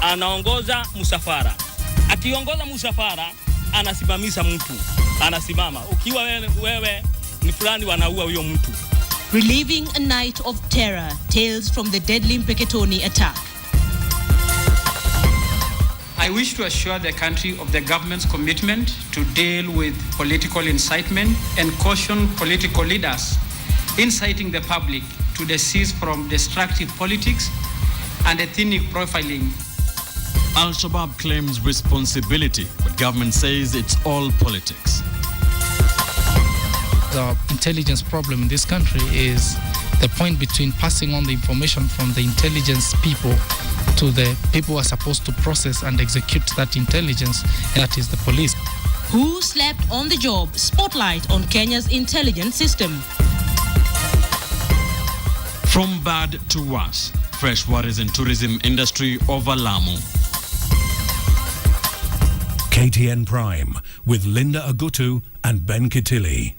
anaongoza msafara. Akiongoza msafara anasimamisha mtu, anasimama. Ukiwa wewe ni fulani, wanaua huyo mtu. Reliving a night of terror, tales from the deadly Petoni attack. I wish to assure the country of the government's commitment to deal with political incitement and caution political leaders inciting the public to desist from destructive politics and ethnic profiling. Al-Shabaab claims responsibility, but government says it's all politics. The intelligence problem in this country is the point between passing on the information from the intelligence people to the people who are supposed to process and execute that intelligence, and that is the police. Who slept on the job? Spotlight on Kenya's intelligence system. From bad to worse, fresh worries in tourism industry over Lamu. KTN Prime with Linda Agutu and Ben Kitili.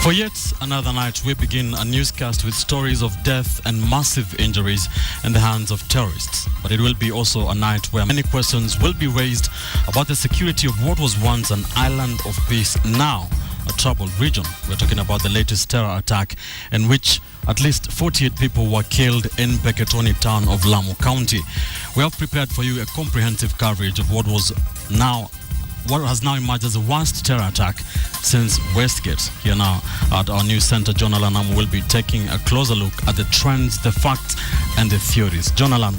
For yet another night, we begin a newscast with stories of death and massive injuries in the hands of terrorists. But it will be also a night where many questions will be raised about the security of what was once an island of peace, now a troubled region. We're talking about the latest terror attack in which at least 48 people were killed in Petoni town of Lamu County. We have prepared for you a comprehensive coverage of what has now emerged as the worst terror attack since Westgate. Here now at our news center, John Alan will be taking a closer look at the trends, the facts, and the theories. John Alan,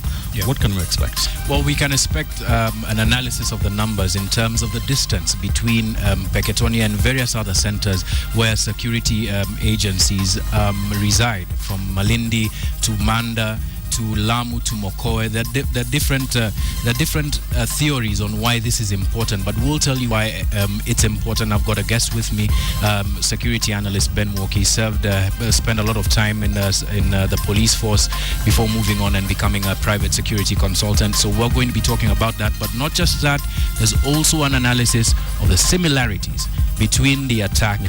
what can we expect? Well, we can expect an analysis of the numbers in terms of the distance between Petoni and various other centers where security agencies reside, from Malindi to Manda to Lamu to Mokoe. There are different theories on why this is important, but we'll tell you why it's important. I've got a guest with me, security analyst Ben Woki. Spent a lot of time in the police force before moving on and becoming a private security consultant. So we're going to be talking about that, but not just that. There's also an analysis of the similarities between the attack,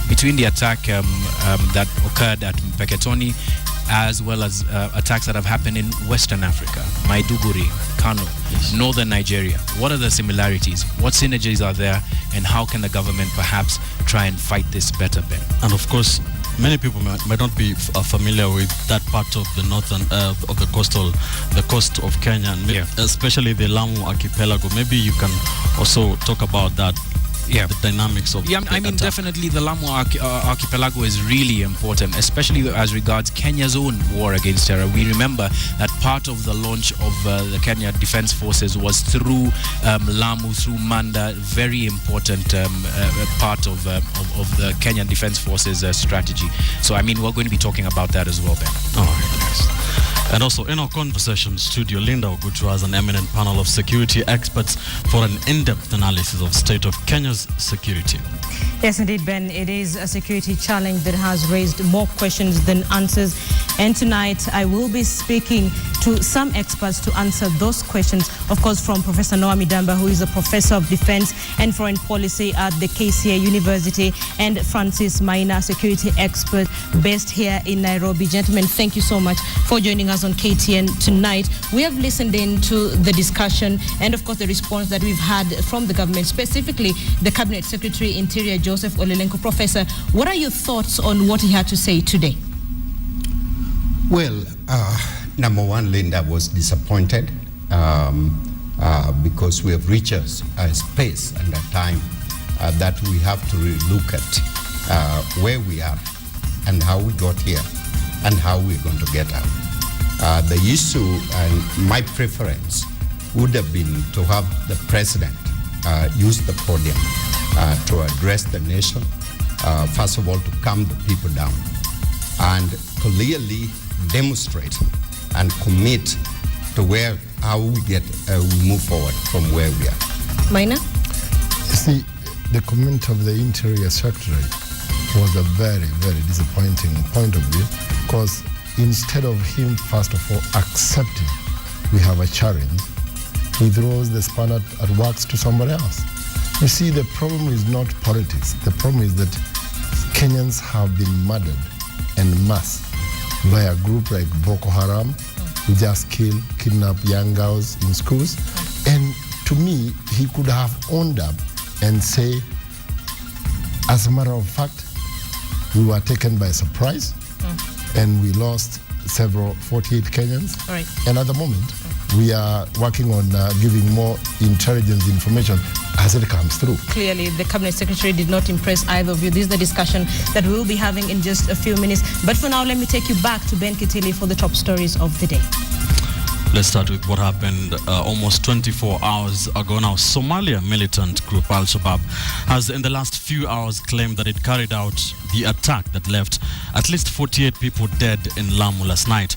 between the attack that occurred at Petoni, as well as attacks that have happened in Western Africa, Maiduguri, Kano, Northern Nigeria. What are the similarities? What synergies are there? And how can the government perhaps try and fight this better, Ben? And of course, many people might not be familiar with that part of the northern of the coast of Kenya, and especially the Lamu archipelago. Maybe you can also talk about that. The dynamics of attack. Definitely the Lamu archipelago is really important, especially as regards Kenya's own war against terror. We remember that part of the launch of the Kenya Defense Forces was through Lamu, through Manda, very important part of the Kenyan Defense Forces strategy. So, we're going to be talking about that as well, Ben. All right, yes. And also in our conversation studio, Linda Ogutu has an eminent panel of security experts for an in-depth analysis of state of Kenya's security. Yes, indeed, Ben. It is a security challenge that has raised more questions than answers. And tonight, I will be speaking to some experts to answer those questions. Of course, from Professor Noah Midamba, who is a professor of defense and foreign policy at the KCA University, and Francis Maina, security expert based here in Nairobi. Gentlemen, thank you so much for joining us on KTN tonight. We have listened in to the discussion and, of course, the response that we've had from the government, specifically the Cabinet Secretary Interior, Joseph Olelenko. Professor, what are your thoughts on what he had to say today? Well, number one, Linda, was disappointed because we have reached a space and a time that we have to look at where we are and how we got here and how we're going to get out. The issue and my preference would have been to have the president use the podium to address the nation, first of all, to calm the people down and clearly demonstrate and commit to how we move forward from where we are. Maina? You see, the comment of the Interior Secretary was a very, very disappointing point of view, because instead of him, first of all, accepting we have a challenge, he throws the spanner at works to somebody else. You see, the problem is not politics. The problem is that Kenyans have been murdered en masse by a group like Boko Haram, who just kidnap young girls in schools. And to me, he could have owned up and say, as a matter of fact, we were taken by surprise and we lost 48 Kenyans. Right. And at the moment, we are working on giving more intelligence information as it comes through. Clearly, the Cabinet Secretary did not impress either of you. This is the discussion that we will be having in just a few minutes. But for now, let me take you back to Ben Kitili for the top stories of the day. Let's start with what happened almost 24 hours ago now. Somalia militant group Al-Shabaab has in the last few hours claimed that it carried out the attack that left at least 48 people dead in Lamu last night.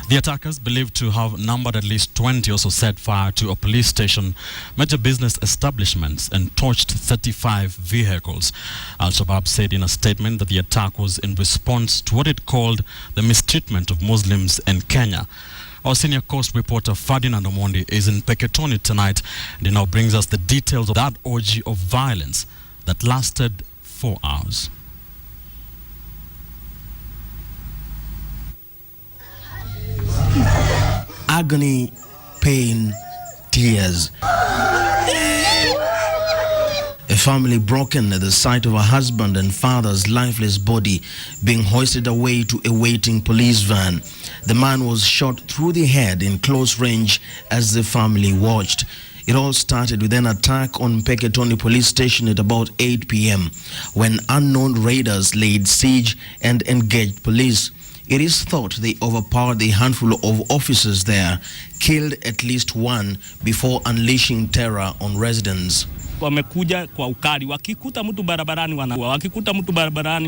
The attackers, believed to have numbered at least 20, also set fire to a police station, major business establishments, and torched 35 vehicles. Al-Shabaab said in a statement that the attack was in response to what it called the mistreatment of Muslims in Kenya. Our senior coast reporter Ferdinand Omondi is in Petoni tonight, and he now brings us the details of that orgy of violence that lasted 4 hours. Agony, pain, tears. A family broken at the sight of a husband and father's lifeless body being hoisted away to a waiting police van. The man was shot through the head in close range as the family watched. It all started with an attack on Petoni police station at about 8 p.m. when unknown raiders laid siege and engaged police. It is thought they overpowered the handful of officers there, killed at least one before unleashing terror on residents. Wamekuja kwa ukali, wakikuta mtu barabarani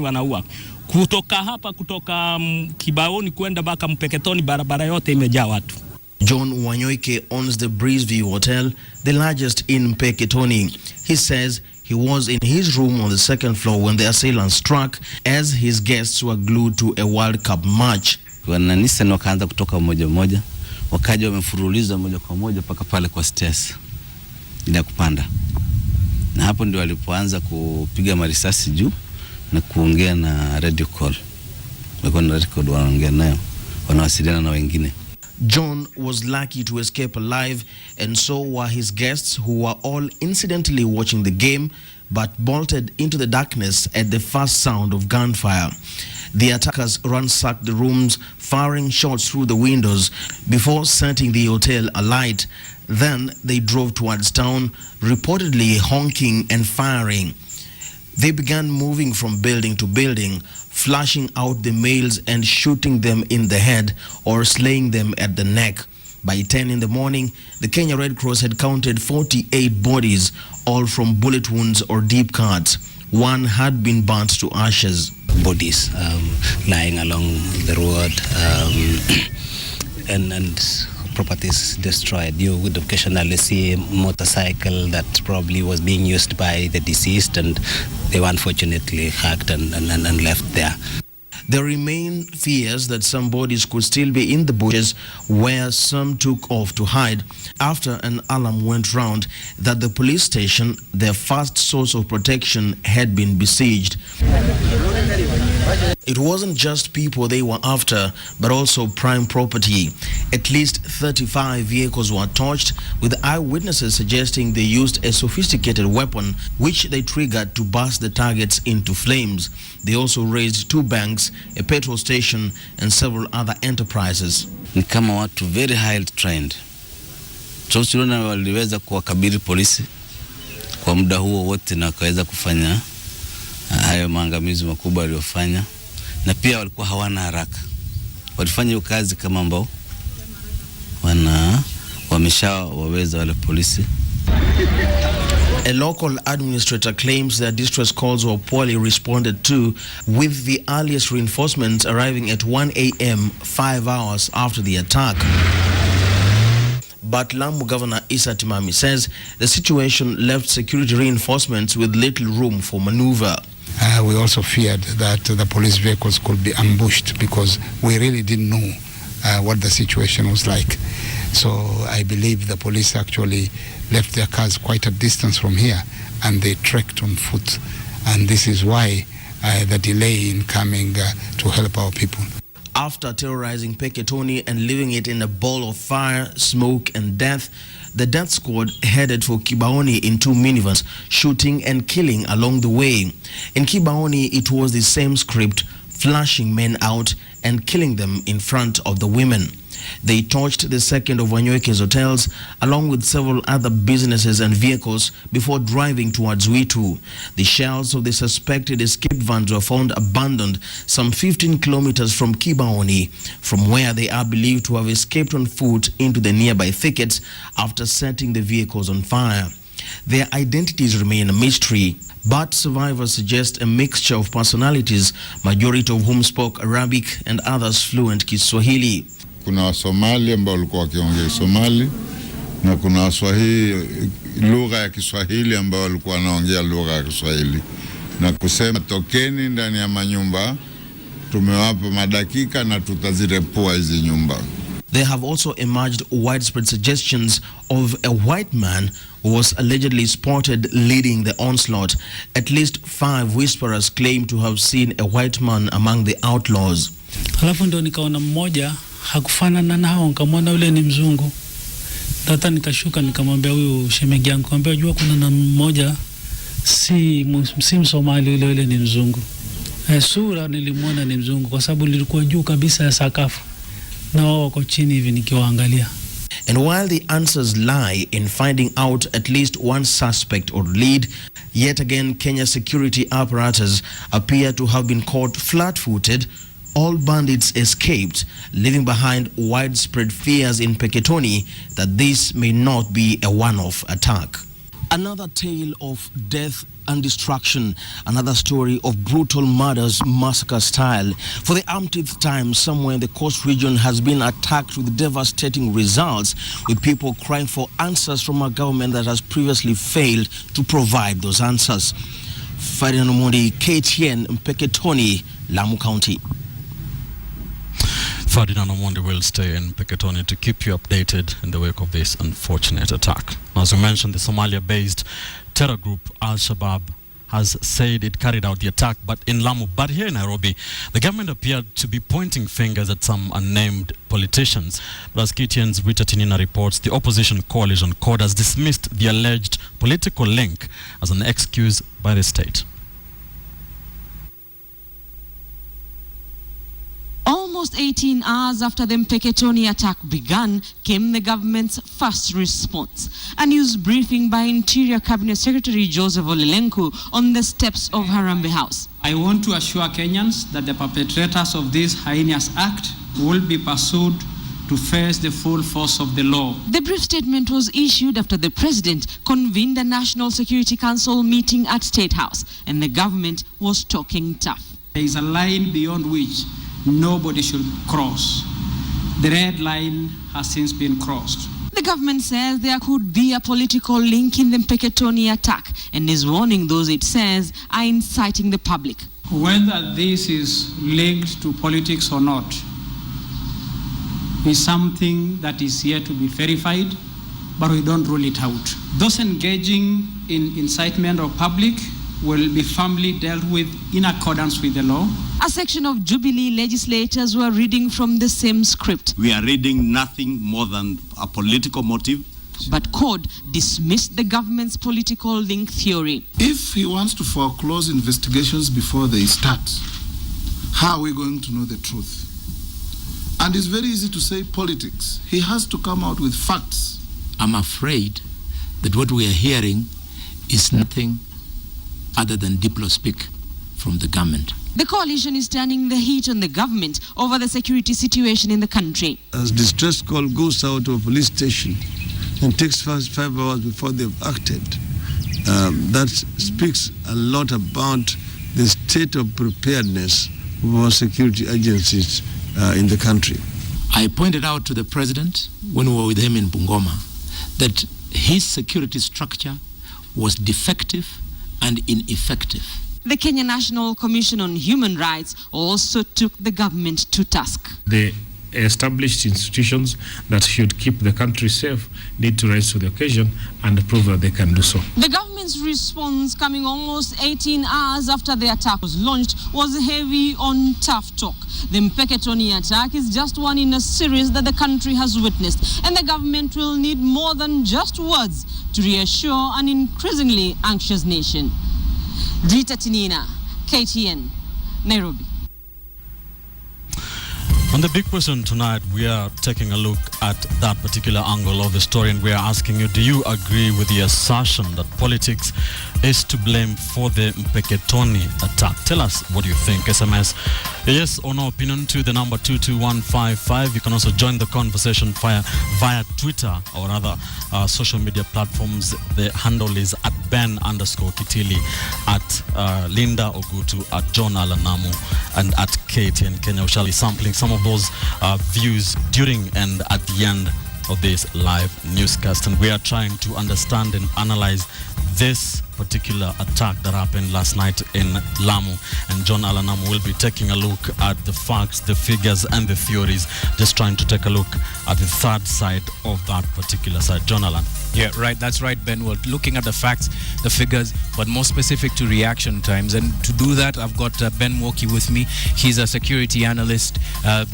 wanaua, kutoka Kibaoni kwenda mpaka Petoni, barabara yote imejaa watu. John Wanyoike owns the Breezeview Hotel, the largest in Petoni. He says he was in his room on the second floor when the assailants struck as his guests were glued to a World Cup match. Wananisa wakaanza kutoka moja, wakaja wamefuruliza moja kwa moja paka pale kwa stairs ila kupanda. Na hapo ndio walipoanza kupiga marisasi juu na kuongea na radio call. Walikuwa na radio call wanaongea nayo, wanawasiliana na wengine. John was lucky to escape alive, and so were his guests, who were all incidentally watching the game but bolted into the darkness at the first sound of gunfire. The attackers ransacked the rooms, firing shots through the windows before setting the hotel alight. Then they drove towards town, reportedly honking and firing. They began moving from building to building, flashing out the males and shooting them in the head or slaying them at the neck. By 10 in the morning, the Kenya Red Cross had counted 48 bodies, all from bullet wounds or deep cuts. One had been burnt to ashes. Bodies lying along the road and properties destroyed. You would occasionally see a motorcycle that probably was being used by the deceased, and they were unfortunately hacked and left there. There remain fears that some bodies could still be in the bushes, where some took off to hide after an alarm went round that the police station, their first source of protection, had been besieged. It wasn't just people they were after, but also prime property. At least 35 vehicles were torched, with eyewitnesses suggesting they used a sophisticated weapon, which they triggered to burst the targets into flames. They also razed 2 banks, a petrol station, and several other enterprises. Ni kama watu very highly trained. So tuliona waliweza kuwakabili polisi kwa muda huo wote na wakaweza kufanya hayo maangamizi makubwa waliofanya, na pia walikuwa hawana haraka. Walifanya hiyo kazi kama ambao wameshawaweza wale polisi. A local administrator claims that distress calls were poorly responded to, with the earliest reinforcements arriving at 1 a.m., 5 hours after the attack. But Lamu Governor Issa Timami says the situation left security reinforcements with little room for maneuver. We also feared that the police vehicles could be ambushed because we really didn't know what the situation was like. So I believe the police actually left their cars quite a distance from here and they trekked on foot. And this is why the delay in coming to help our people. After terrorizing Petoni and leaving it in a ball of fire, smoke and death, the death squad headed for Kibaoni in 2 minivans, shooting and killing along the way. In Kibaoni, it was the same script, flashing men out and killing them in front of the women. They torched the second of Wanyoike's hotels along with several other businesses and vehicles before driving towards Witu. The shells of the suspected escaped vans were found abandoned some 15 kilometers from Kibaoni, from where they are believed to have escaped on foot into the nearby thickets after setting the vehicles on fire. Their identities remain a mystery, but survivors suggest a mixture of personalities, majority of whom spoke Arabic and others fluent Kiswahili. Kuna Wasomali ambao walikuwa wakiongea Somali na kuna Waswahili lugha ya Kiswahili ambao walikuwa wanaongea lugha ya Kiswahili na kusema tokeni ndani ya manyumba, tumewapa madakika na tutazirepua hizi nyumba. There have also emerged widespread suggestions of a white man who was allegedly spotted leading the onslaught. At least 5 whisperers claim to have seen a white man among the outlaws. Halafu ndo nikaona mmoja hakufanana nao, nikamwona yule ni mzungu. Tata nikashuka nikamwambia huyu shemegi yangu, nikamwambia jua kuna na mmoja si Msomali, yule ni mzungu. Sura nilimwona ni mzungu kwa sababu nilikuwa juu kabisa ya sakafu na wao wako chini hivi nikiwaangalia. And while the answers lie in finding out at least one suspect or lead, yet again Kenya security apparatus appear to have been caught flat-footed. All bandits escaped, leaving behind widespread fears in Petoni that this may not be a one-off attack. Another tale of death and destruction, another story of brutal murders, massacre style. For the umpteenth time, somewhere in the coast region has been attacked with devastating results, with people crying for answers from a government that has previously failed to provide those answers. Ferdinand Omondi, KTN, Petoni, Lamu County. Ferdinand Omondi will stay in Petoni to keep you updated in the wake of this unfortunate attack. As we mentioned, the Somalia-based terror group Al-Shabaab has said it carried out the attack, but in Lamu. But here in Nairobi, the government appeared to be pointing fingers at some unnamed politicians. But as KTN's Rita Tinina reports, the opposition coalition CORD has dismissed the alleged political link as an excuse by the state. Almost 18 hours after the Petoni attack began came the government's first response. A news briefing by Interior Cabinet Secretary Joseph Olelenku on the steps of Haram House. I want to assure Kenyans that the perpetrators of this heinous act will be pursued to face the full force of the law. The brief statement was issued after the president convened a National Security Council meeting at State House, and the government was talking tough. There is a line beyond which nobody should cross. The red line has since been crossed. The government says there could be a political link in the Petoni attack and is warning those it says are inciting the public. Whether this is linked to politics or not is something that is yet to be verified, but we don't rule it out. Those engaging in incitement of public will be firmly dealt with in accordance with the law. A section of Jubilee legislators were reading from the same script. We are reading nothing more than a political motive. But CORD dismissed the government's political link theory. If he wants to foreclose investigations before they start, how are we going to know the truth? And it's very easy to say politics. He has to come out with facts. I'm afraid that what we are hearing is nothing other than diplo speak from the government. The coalition is turning the heat on the government over the security situation in the country. As distress call goes out to a police station and takes 5 hours before they've acted, that speaks a lot about the state of preparedness of our security agencies in the country. I pointed out to the president when we were with him in Bungoma that his security structure was defective and ineffective. The Kenya National Commission on Human Rights also took the government to task. The established institutions that should keep the country safe need to rise to the occasion and prove that they can do so. The government's response, coming almost 18 hours after the attack was launched, was heavy on tough talk. The Petoni attack is just one in a series that the country has witnessed, and the government will need more than just words to reassure an increasingly anxious nation. Rita Tinina, KTN, Nairobi. On the big question tonight, we are taking a look at that particular angle of the story, and we are asking you, do you agree with the assertion that politics is to blame for the Petoni attack? Tell us what you think. SMS yes or no opinion to the number 22155. You can also join the conversation via Twitter or other social media platforms. The handle is at Ben_Kitili, at Linda Ogutu, at John Alanamu, and at KTN Kenya. We shall be sampling some of those views during and at the end of this live newscast, and we are trying to understand and analyze this particular attack that happened last night in Lamu. And John Alanamu will be taking a look at the facts, the figures, and the theories, just trying to take a look at the third side of that particular side. John Alan. Yeah, right. That's right, Ben. We're looking at the facts, the figures, but more specific to reaction times. And to do that, I've got Ben Woki with me. He's a security analyst,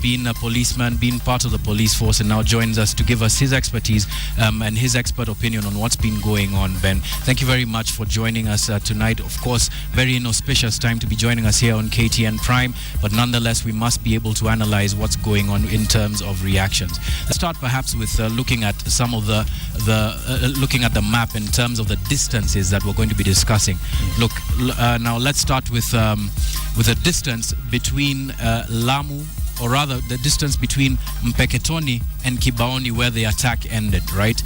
been a policeman, been part of the police force, and now joins us to give us his expertise and his expert opinion on what's been going on, Ben. Thank you very much for joining us tonight. Of course, very inauspicious time to be joining us here on KTN Prime, but nonetheless, we must be able to analyze what's going on in terms of reactions. Let's start perhaps with looking at some of looking at the map in terms of the distances that we're going to be discussing. Look, now let's start with the distance between Lamu, or rather the distance between Petoni and Kibaoni, where the attack ended, right?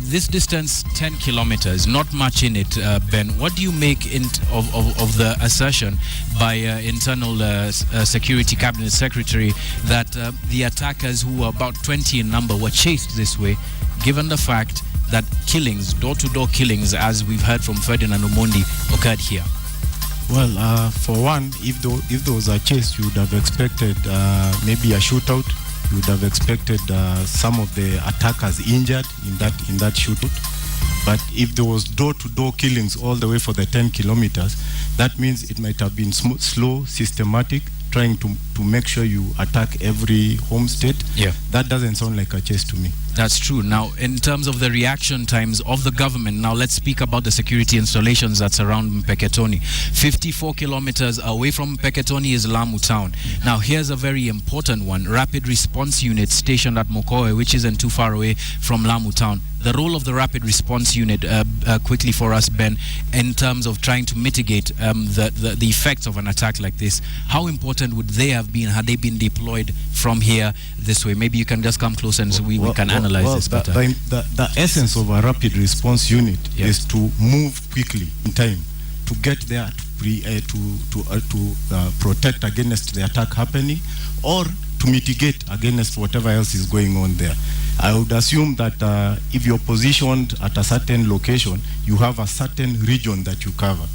This distance, 10 kilometers, not much in it, Ben. What do you make of the assertion by Internal Security Cabinet Secretary that the attackers, who were about 20 in number, were chased this way, given the fact that killings, door-to-door killings, as we've heard from Ferdinand Omondi, occurred here? Well, for one, if there was a chase, you would have expected maybe a shootout. You would have expected some of the attackers injured in that shootout. But if there was door-to-door killings all the way for the 10 kilometers, that means it might have been slow, systematic, trying to make sure you attack every homestead. Yeah. That doesn't sound like a chase to me. That's true. Now, in terms of the reaction times of the government, now let's speak about the security installations that surround Petoni. 54 kilometers away from Petoni is Lamu town. Now, here's a very important one. Rapid response unit stationed at Mokowe, which isn't too far away from Lamu town. The role of the rapid response unit, quickly for us, Ben, in terms of trying to mitigate the effects of an attack like this, how important would they have been had they been deployed from here this way? Maybe you can just come close and we can analyze this better. The essence of a rapid response unit is to move quickly in time, to get there to protect against the attack happening, or to mitigate against whatever else is going on there. I would assume that if you're positioned at a certain location, you have a certain region that you cover.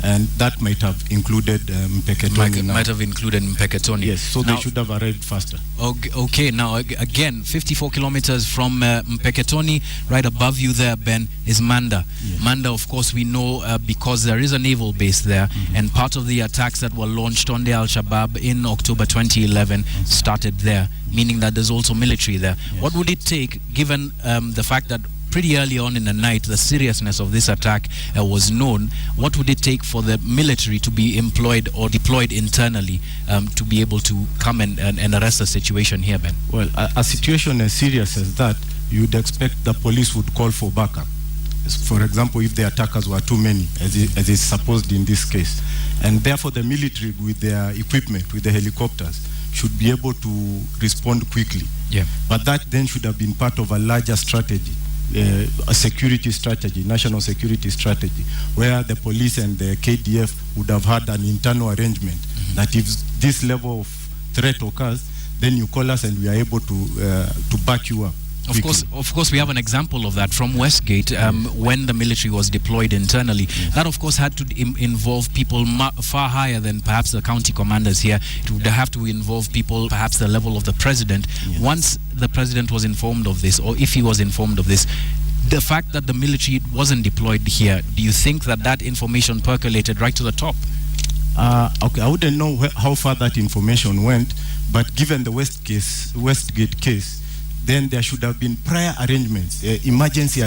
And that might have included Petoni. Might have included Petoni. Yes, so now, they should have arrived faster. Okay, now again, 54 kilometers from Petoni, right above you there, Ben, is Manda. Yes. Manda, of course, we know because there is a naval base there, and part of the attacks that were launched on the Al-Shabaab in October 2011 started there, meaning that there's also military there. Yes. What would it take, given the fact that pretty early on in the night the seriousness of this attack was known? What would it take for the military to be employed or deployed internally to be able to come and arrest the situation here, Ben? Well, a situation as serious as that, you'd expect the police would call for backup. For example, if the attackers were too many, as is supposed in this case. And therefore the military, with their equipment, with the helicopters, should be able to respond quickly. Yeah. But that then should have been part of a larger strategy, a security strategy, national security strategy, where the police and the KDF would have had an internal arrangement that if this level of threat occurs, then you call us and we are able to back you up. Of course, we have an example of that from Westgate when the military was deployed internally. That, of course, had to involve people far higher than perhaps the county commanders here. It would have to involve people perhaps the level of the president. Yes. Once the president was informed of this, or if he was informed of this, the fact that the military wasn't deployed here, do you think that information percolated right to the top? Okay, I wouldn't know how far that information went, but given the Westgate case, then there should have been prior arrangements, emergency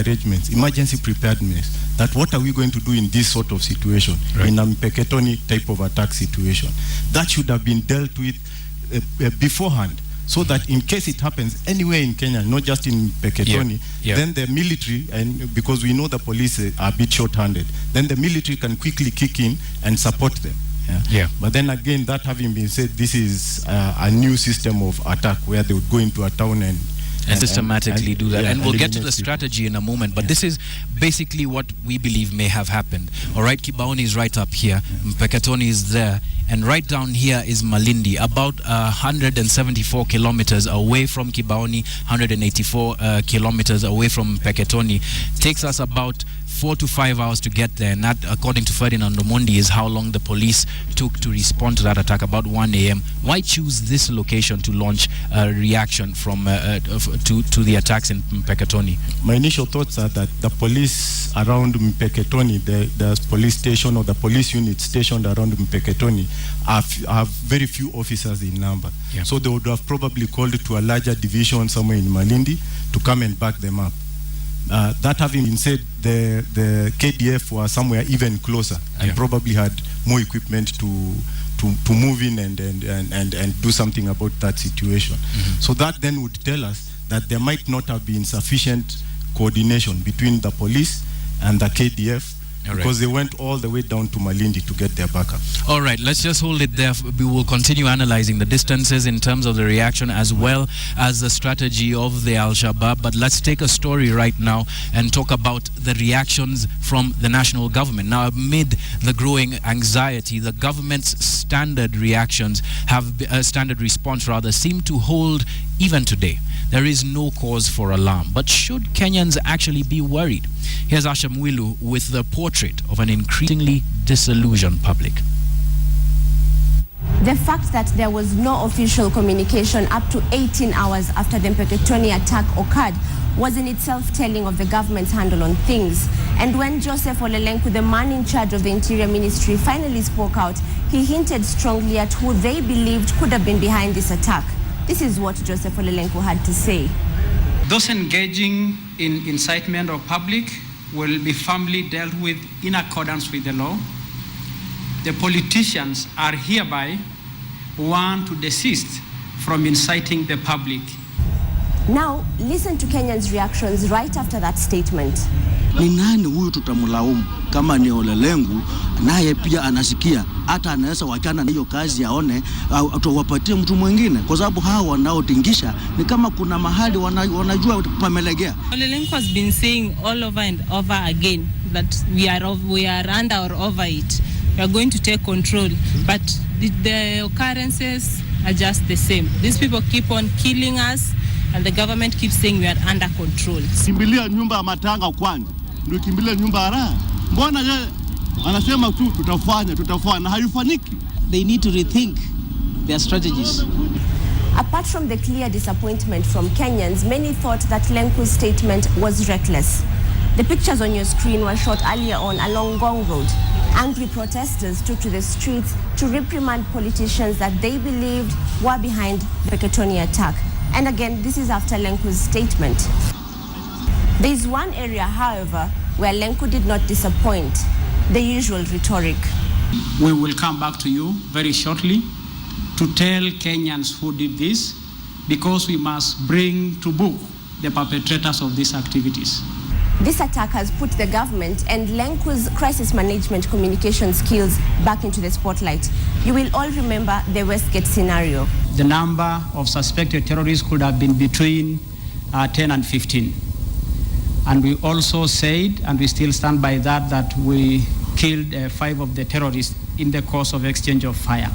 preparedness, that what are we going to do in this sort of situation, in a Petoni type of attack situation. That should have been dealt with beforehand, so that in case it happens anywhere in Kenya, not just in Petoni, then the military, and because we know the police are a bit short-handed, then the military can quickly kick in and support them. But then again, that having been said, this is a new system of attack where they would go into a town and systematically do that. And we'll get to the strategy in a moment. But this is basically what we believe may have happened. All right, Kibaoni is right up here. Petoni is there. And right down here is Malindi, about 174 kilometers away from Kibaoni, 184 kilometers away from Petoni. Takes us about 4 to 5 hours to get there, and that, according to Ferdinand Omondi, is how long the police took to respond to that attack, about 1 a.m. Why choose this location to launch a reaction from to the attacks in Petoni? My initial thoughts are that the police around Petoni, the police station or the police unit stationed around Petoni, have very few officers in number. So they would have probably called to a larger division somewhere in Malindi to come and back them up. That having been said, the KDF were somewhere even closer and probably had more equipment to move in and do something about that situation. So that then would tell us that there might not have been sufficient coordination between the police and the KDF, because they went all the way down to Malindi to get their backup. All right, let's just hold it there. We will continue analyzing the distances in terms of the reaction as well as the strategy of the Al-Shabaab. But let's take a story right now and talk about the reactions from the national government. Now, amid the growing anxiety, the government's standard reactions standard response seem to hold even today. There is no cause for alarm. But should Kenyans actually be worried? Here's Asha Mwilu with the portrait of an increasingly disillusioned public. The fact that there was no official communication up to 18 hours after the Petoni attack occurred was in itself telling of the government's handle on things. And when Joseph Olelenku, the man in charge of the Interior Ministry, finally spoke out, he hinted strongly at who they believed could have been behind this attack. This is what Joseph Olelenku had to say. Those engaging in incitement of public will be firmly dealt with in accordance with the law. The politicians are hereby warned to desist from inciting the public. Now, listen to Kenyans' reactions right after that statement. Ni nani huyu tutamlaumu kama ni Olelenku, naye pia anasikia hata anaweza wachana na hiyo kazi aone atuwapatie mtu mwingine, kwa sababu hao wanaotingisha ni kama kuna mahali wanajua pamelegea. Olelenku has been saying all over and over again that we are under or over it. We are going to take control, but the occurrences are just the same. These people keep on killing us, and the government keeps saying we are under control. Kimbilia nyumba ya matanga kwanza, ndio kimbilia nyumba ya raha. Mbona yeye anasema tu tutafanya na haifaniki? They need to rethink their strategies. Apart from the clear disappointment from Kenyans, many thought that Lenku's statement was reckless. The pictures on your screen were shot earlier on along Ngong Road. Angry protesters took to the streets to reprimand politicians that they believed were behind the Petoni attack. And again, this is after Lenku's statement. There is one area, however, where Lenku did not disappoint: the usual rhetoric. We will come back to you very shortly to tell Kenyans who did this, because we must bring to book the perpetrators of these activities. This attack has put the government and Lenku's crisis management communication skills back into the spotlight. You will all remember the Westgate scenario. The number of suspected terrorists could have been between 10 and 15. And we also said, and we still stand by that we killed 5 of the terrorists in the course of exchange of fire.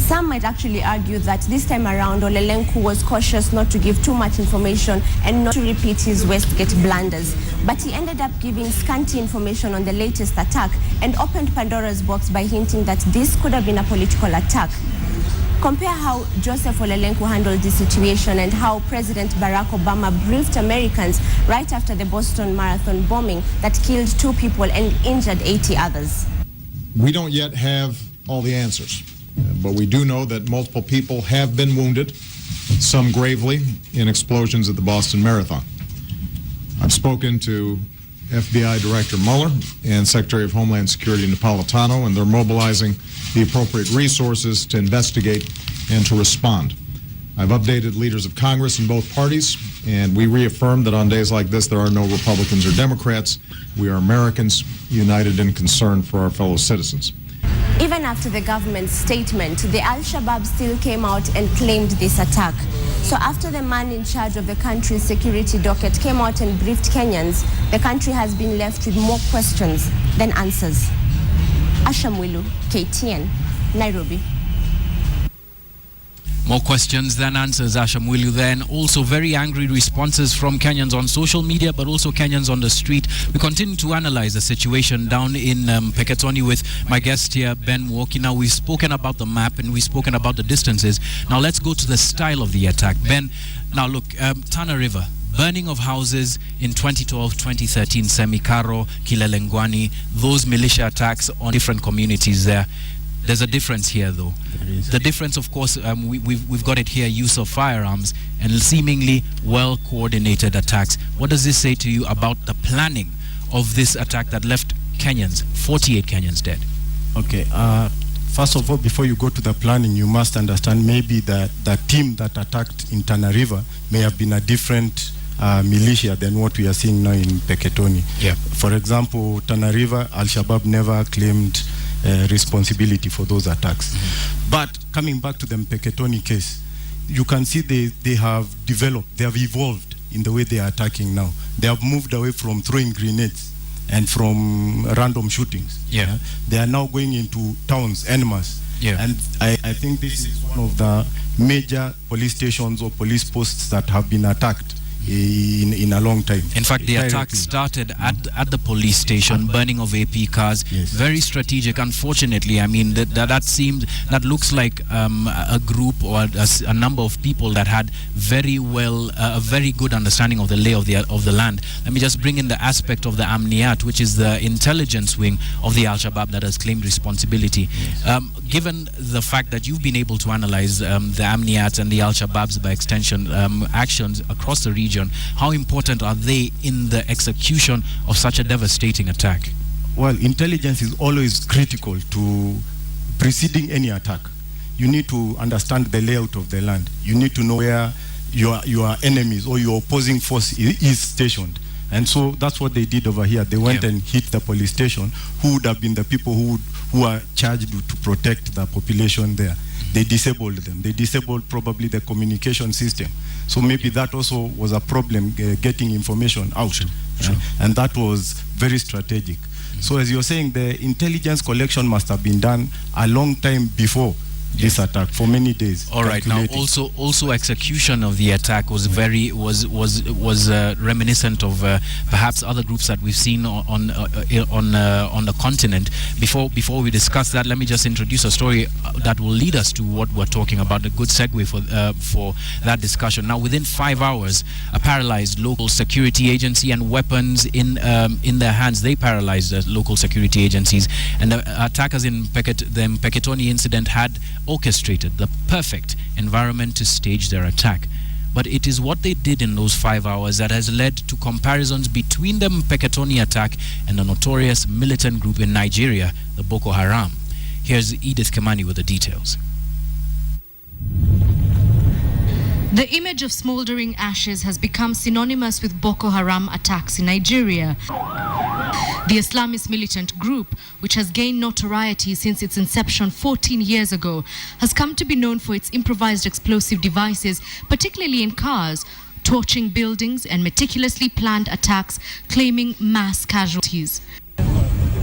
Some might actually argue that this time around, Olelenku was cautious not to give too much information and not to repeat his Westgate blunders. But he ended up giving scanty information on the latest attack and opened Pandora's box by hinting that this could have been a political attack. Compare how Joseph Olelenku handled the situation and how President Barack Obama briefed Americans right after the Boston Marathon bombing that killed 2 people and injured 80 others. We don't yet have all the answers, but we do know that multiple people have been wounded, some gravely, in explosions at the Boston Marathon. I've spoken to FBI Director Mueller and Secretary of Homeland Security Napolitano, and they're mobilizing the appropriate resources to investigate and to respond. I've updated leaders of Congress in both parties, and we reaffirm that on days like this there are no Republicans or Democrats. We are Americans united in concern for our fellow citizens. Even after the government's statement, the Al-Shabaab still came out and claimed this attack. So after the man in charge of the country's security docket came out and briefed Kenyans, the country has been left with more questions than answers. Asha Mwilu, KTN, Nairobi. More questions than answers, Asha Mwilu then. Also very angry responses from Kenyans on social media, but also Kenyans on the street. We continue to analyze the situation down in Petoni with my guest here, Ben Mwoki. Now, we've spoken about the map and we've spoken about the distances. Now, let's go to the style of the attack. Ben, now look, Tana River. Burning of houses in 2012, 2013, Semikaro, Kilelengwani, those militia attacks on different communities there. There's a difference here, though. The difference, of course, we've got it here, use of firearms and seemingly well-coordinated attacks. What does this say to you about the planning of this attack that left Kenyans, 48 Kenyans dead? Okay, first of all, before you go to the planning, you must understand maybe that the team that attacked in Tana River may have been a different militia than what we are seeing now in Petoni. Yeah. For example, Tana River, Al-Shabaab never claimed responsibility for those attacks. But coming back to the Petoni case, you can see they have developed, they have evolved in the way they are attacking now. They have moved away from throwing grenades and from random shootings. Yeah. They are now going into towns en masse. Yeah. And I think this is one of the major police stations or police posts that have been attacked in a long time. In fact, the attack started at the police station, burning of AP cars. Yes. Very strategic. Unfortunately, I mean that looks like a group or a number of people that had a very good understanding of the lay of the land. Let me just bring in the aspect of the Amniat, which is the intelligence wing of the Al-Shabaab that has claimed responsibility. Yes. Given the fact that you've been able to analyze the Amniat and the Al-Shabaab's, by extension, actions across the region, how important are they in the execution of such a devastating attack? Well, intelligence is always critical to preceding any attack. You need to understand the layout of the land. You need to know where your enemies or your opposing force is stationed. And so that's what they did over here. They went and hit the police station, who would have been the people who are charged to protect the population there. They disabled them. They disabled probably the communication system. So maybe that also was a problem, getting information out. Sure. And that was very strategic. So as you're saying, the intelligence collection must have been done a long time before this attack, for many days. All right. Now, also execution of the attack was reminiscent of perhaps other groups that we've seen on the continent. Before we discuss that, let me just introduce a story that will lead us to what we're talking about. A good segue for that discussion. Now, within 5 hours, a paralyzed local security agency and weapons in their hands. They paralyzed the local security agencies, and the attackers in the Petoni incident had orchestrated the perfect environment to stage their attack. But it is what they did in those 5 hours that has led to comparisons between the Petoni attack and the notorious militant group in Nigeria, the Boko Haram. Here's Edith Kimani with the details. The image of smoldering ashes has become synonymous with Boko Haram attacks in Nigeria. The Islamist militant group, which has gained notoriety since its inception 14 years ago, has come to be known for its improvised explosive devices, particularly in cars, torching buildings and meticulously planned attacks claiming mass casualties.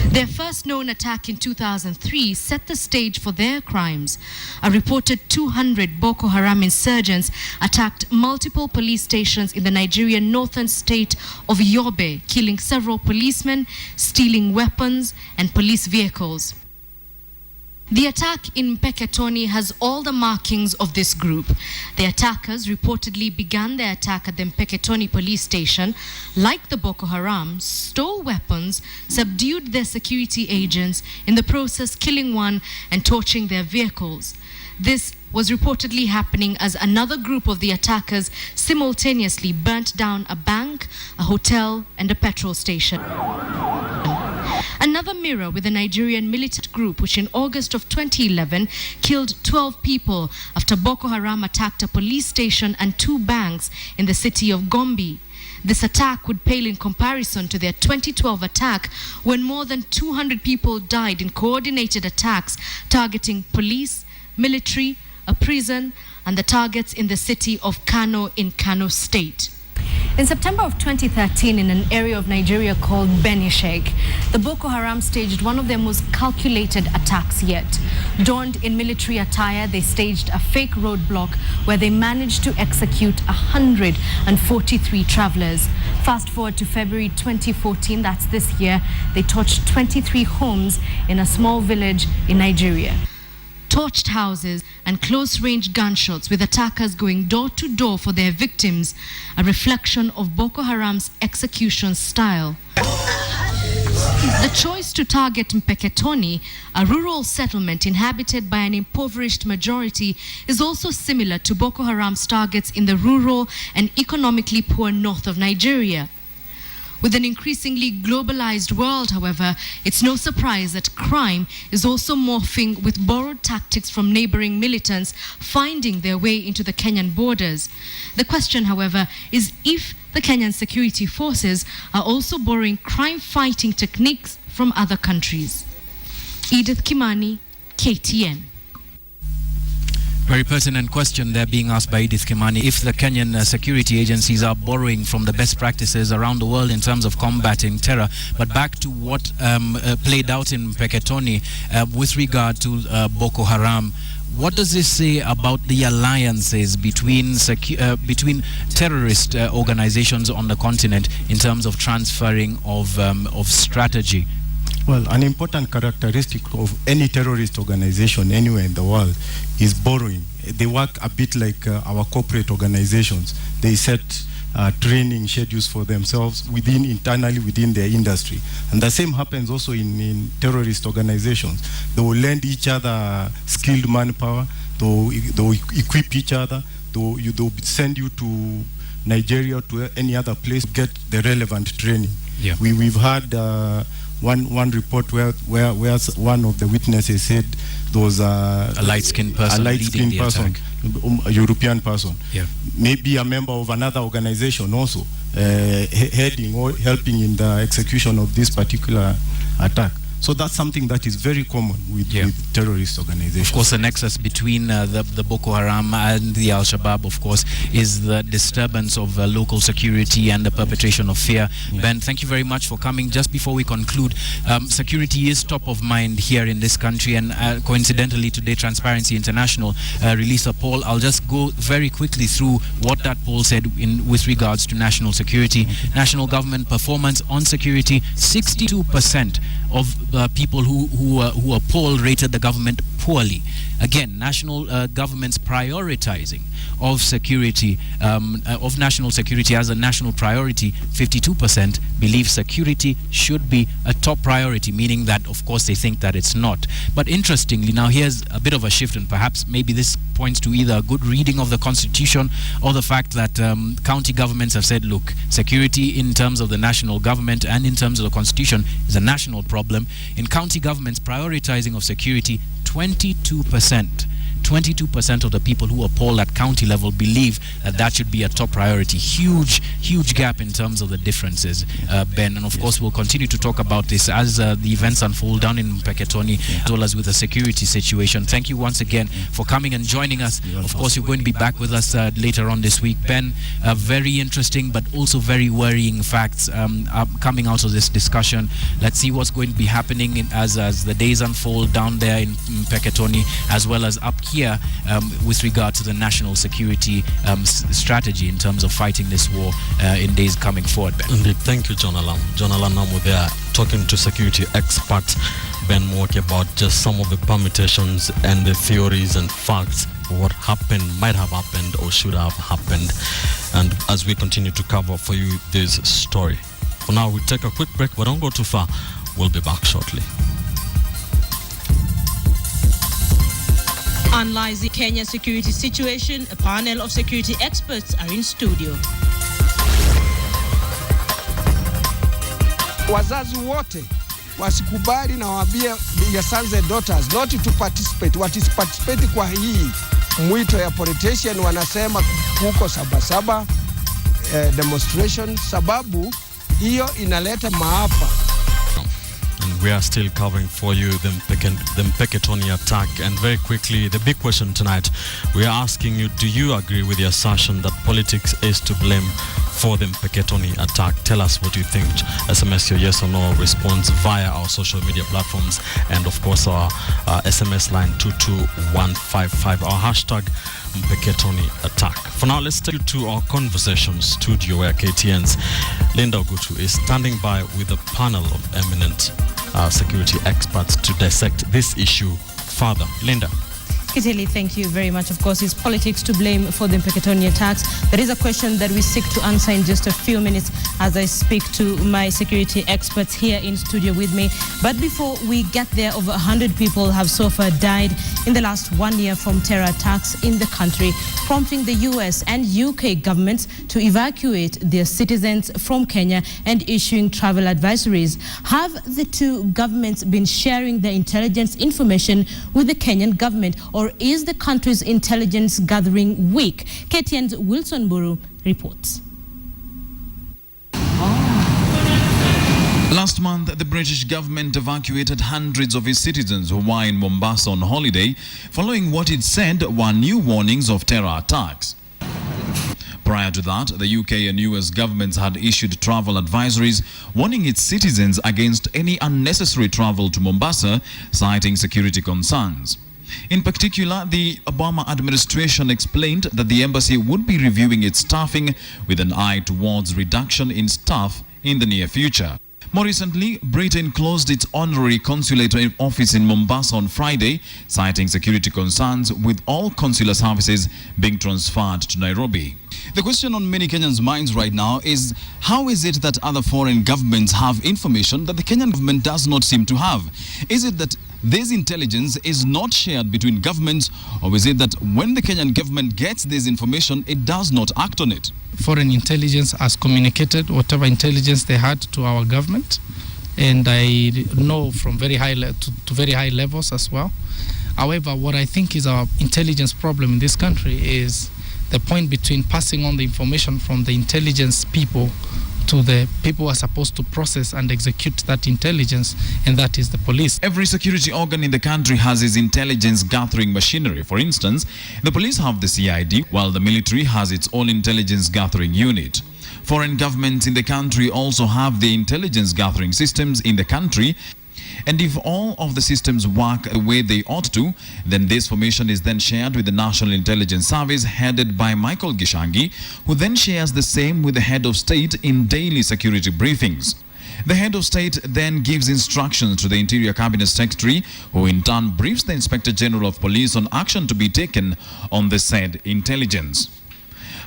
Their first known attack in 2003 set the stage for their crimes. A reported 200 Boko Haram insurgents attacked multiple police stations in the Nigerian northern state of Yobe, killing several policemen, stealing weapons and police vehicles. The attack in Petoni has all the markings of this group. The attackers reportedly began their attack at the Petoni police station. Like the Boko Haram, stole weapons, subdued their security agents, in the process killing one and torching their vehicles. This was reportedly happening as another group of the attackers simultaneously burnt down a bank, a hotel and a petrol station. Another mirror with a Nigerian militant group which in August of 2011 killed 12 people after Boko Haram attacked a police station and 2 banks in the city of Gombe. This attack would pale in comparison to their 2012 attack when more than 200 people died in coordinated attacks targeting police, military, a prison and the targets in the city of Kano in Kano State. In September of 2013, in an area of Nigeria called Benishek, the Boko Haram staged one of their most calculated attacks yet. Donned in military attire, they staged a fake roadblock where they managed to execute 143 travelers. Fast forward to February 2014, that's this year, they torched 23 homes in a small village in Nigeria. Torched houses and close-range gunshots with attackers going door to door for their victims, a reflection of Boko Haram's execution style. The choice to target Petoni, a rural settlement inhabited by an impoverished majority, is also similar to Boko Haram's targets in the rural and economically poor north of Nigeria. With an increasingly globalized world, however, it's no surprise that crime is also morphing with borrowed tactics from neighboring militants finding their way into the Kenyan borders. The question, however, is if the Kenyan security forces are also borrowing crime-fighting techniques from other countries. Edith Kimani, KTN. Very pertinent question there being asked by Edith Kimani. If the Kenyan security agencies are borrowing from the best practices around the world in terms of combating terror, but back to what played out in Petoni with regard to Boko Haram, what does this say about the alliances between terrorist organizations on the continent in terms of transferring of strategy? Well, an important characteristic of any terrorist organization anywhere in the world is borrowing. They work a bit like our corporate organizations. They set training schedules for themselves internally within their industry. And the same happens also in terrorist organizations. They will lend each other skilled manpower, they'll equip each other, they'll send you to Nigeria, to any other place, to get the relevant training. Yeah. We've had one report where one of the witnesses said there was a light-skinned person, a European person, yeah, maybe a member of another organization also, heading or helping in the execution of this particular attack. So that's something that is very common with terrorist organizations. Of course, the nexus between the Boko Haram and the Al-Shabaab, of course, is the disturbance of local security and the perpetration of fear. Yeah. Ben, thank you very much for coming. Just before we conclude, security is top of mind here in this country, and coincidentally today Transparency International released a poll. I'll just go very quickly through what that poll said with regards to national security. Okay. National government performance on security, 62% of people who are polled rated the government poorly. Again, national government's prioritizing of security, of national security as a national priority, 52% believe security should be a top priority, meaning that, of course, they think that it's not. But interestingly, now here's a bit of a shift, and perhaps maybe this points to either a good reading of the Constitution or the fact that county governments have said, look, security in terms of the national government and in terms of the Constitution is a national problem. In county governments, prioritizing of security, 22% 22% of the people who are polled at county level believe that should be a top priority. Huge gap in terms of the differences, Ben. And of course, we'll continue to talk about this as the events unfold down in Petoni, as well as with the security situation. Thank you once again for coming and joining us. Of course, you're going to be back with us later on this week, Ben. Very interesting, but also very worrying facts coming out of this discussion. Let's see what's going to be happening as the days unfold down there in Petoni, as well as up here with regard to the national security strategy in terms of fighting this war in days coming forward, Ben. Indeed. Thank you, John Alam. John Alam Namu there, talking to security expert Ben Mwoki about just some of the permutations and the theories and facts, what happened, might have happened, or should have happened. And as we continue to cover for you this story. For now, we take a quick break, but don't go too far. We'll be back shortly. Analyzing Kenya's security situation, a panel of security experts are in studio. Wazazi wote wasikubali na waambie their sons and daughters not to participate. Participate kwa hii mwito ya politician, wanasema kuko sabasaba demonstration, sababu hiyo inaleta maafa. And we are still covering for you the Petoni attack. And very quickly, the big question tonight, we are asking you, do you agree with the assertion that politics is to blame for the Petoni attack? Tell us what you think. SMS your yes or no response via our social media platforms, and of course our SMS line 22155, our hashtag Petoni attack. For now, let's take you to our conversation studio where KTN's Linda Ogutu is standing by with a panel of eminent security experts to dissect this issue further. Linda. Kiteli, thank you very much. Of course, is politics to blame for the Petoni attacks? There is a question that we seek to answer in just a few minutes as I speak to my security experts here in studio with me. But before we get there, over 100 people have so far died in the last 1 year from terror attacks in the country, prompting the US and UK governments to evacuate their citizens from Kenya and issuing travel advisories. Have the two governments been sharing their intelligence information with the Kenyan government, or is the country's intelligence gathering weak? KTN's Wilson Buru reports. Last month, the British government evacuated hundreds of its citizens who were in Mombasa on holiday, following what it said were new warnings of terror attacks. Prior to that, the UK and US governments had issued travel advisories warning its citizens against any unnecessary travel to Mombasa, citing security concerns. In particular, the Obama administration explained that the embassy would be reviewing its staffing with an eye towards reduction in staff in the near future. More recently, Britain closed its honorary consulate office in Mombasa on Friday, citing security concerns, with all consular services being transferred to Nairobi. The question on many Kenyans' minds right now is, how is it that other foreign governments have information that the Kenyan government does not seem to have? Is it that this intelligence is not shared between governments, or is it that when the Kenyan government gets this information, it does not act on it? Foreign intelligence has communicated whatever intelligence they had to our government, and I know from very high to very high levels as well. However, what I think is our intelligence problem in this country is the point between passing on the information from the intelligence people to the people who are supposed to process and execute that intelligence, and that is the police. Every security organ in the country has its intelligence gathering machinery. For instance, the police have the CID, while the military has its own intelligence gathering unit. Foreign governments in the country also have the intelligence gathering systems in the country. And if all of the systems work the way they ought to, then this information is then shared with the National Intelligence Service headed by Michael Gishangi, who then shares the same with the head of state in daily security briefings. The head of state then gives instructions to the Interior Cabinet Secretary, who in turn briefs the Inspector General of Police on action to be taken on the said intelligence.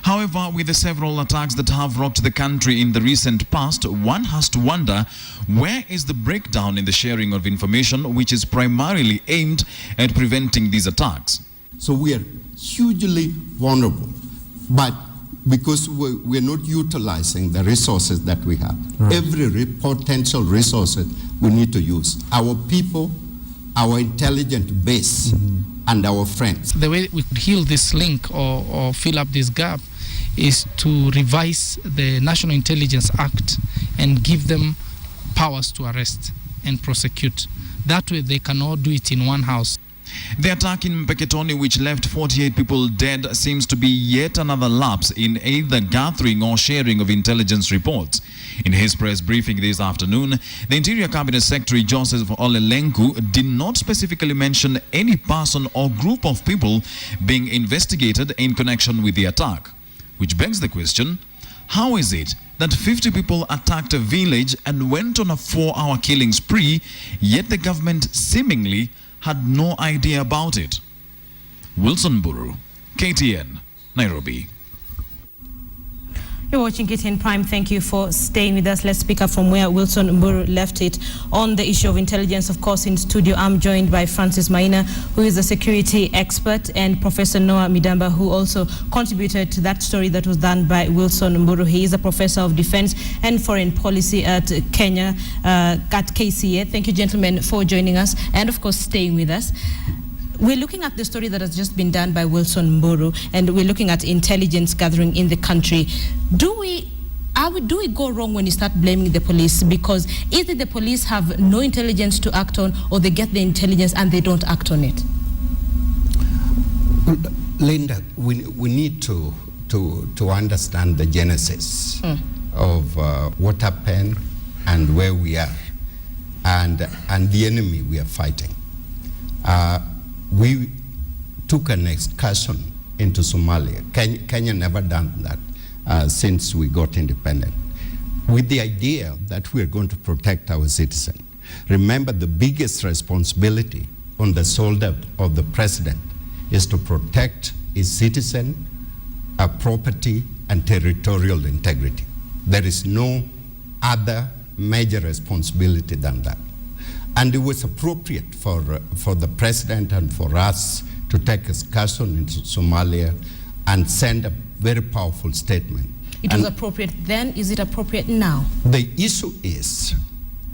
However, with the several attacks that have rocked the country in the recent past, one has to wonder, where is the breakdown in the sharing of information which is primarily aimed at preventing these attacks? So we are hugely vulnerable, but because we're not utilizing the resources that we have. Right. Every potential resource we need to use. Our people, our intelligent base and our friends. The way we could heal this link or fill up this gap is to revise the National Intelligence Act and give them powers to arrest and prosecute. That way they can all do it in one house. The attack in Petoni, which left 48 people dead, seems to be yet another lapse in either gathering or sharing of intelligence reports. In his press briefing this afternoon, the Interior Cabinet Secretary Joseph Olelenku did not specifically mention any person or group of people being investigated in connection with the attack, which begs the question, how is it that 50 people attacked a village and went on a 4-hour killing spree, yet the government seemingly had no idea about it? Wilson Buru, KTN, Nairobi. You're watching KTN Prime. Thank you for staying with us. Let's pick up from where Wilson Mburu left it on the issue of intelligence. Of course, in studio, I'm joined by Francis Maina, who is a security expert, and Professor Noah Midamba, who also contributed to that story that was done by Wilson Mburu. He is a professor of defense and foreign policy at Kenya, at KCA. Thank you, gentlemen, for joining us and, of course, staying with us. We're looking at the story that has just been done by Wilson Mburu, and we're looking at intelligence gathering in the country. Do we go wrong when you start blaming the police? Because either the police have no intelligence to act on, or they get the intelligence and they don't act on it? Linda, we need to understand the genesis of what happened and where we are, and the enemy we are fighting. We took an excursion into Somalia. Kenya never done that since we got independent, with the idea that we are going to protect our citizens. Remember, the biggest responsibility on the shoulder of the president is to protect his citizen, property, and territorial integrity. There is no other major responsibility than that. And it was appropriate for the president and for us to take excursion into Somalia and send a very powerful statement. It was appropriate then. Is it appropriate now? The issue is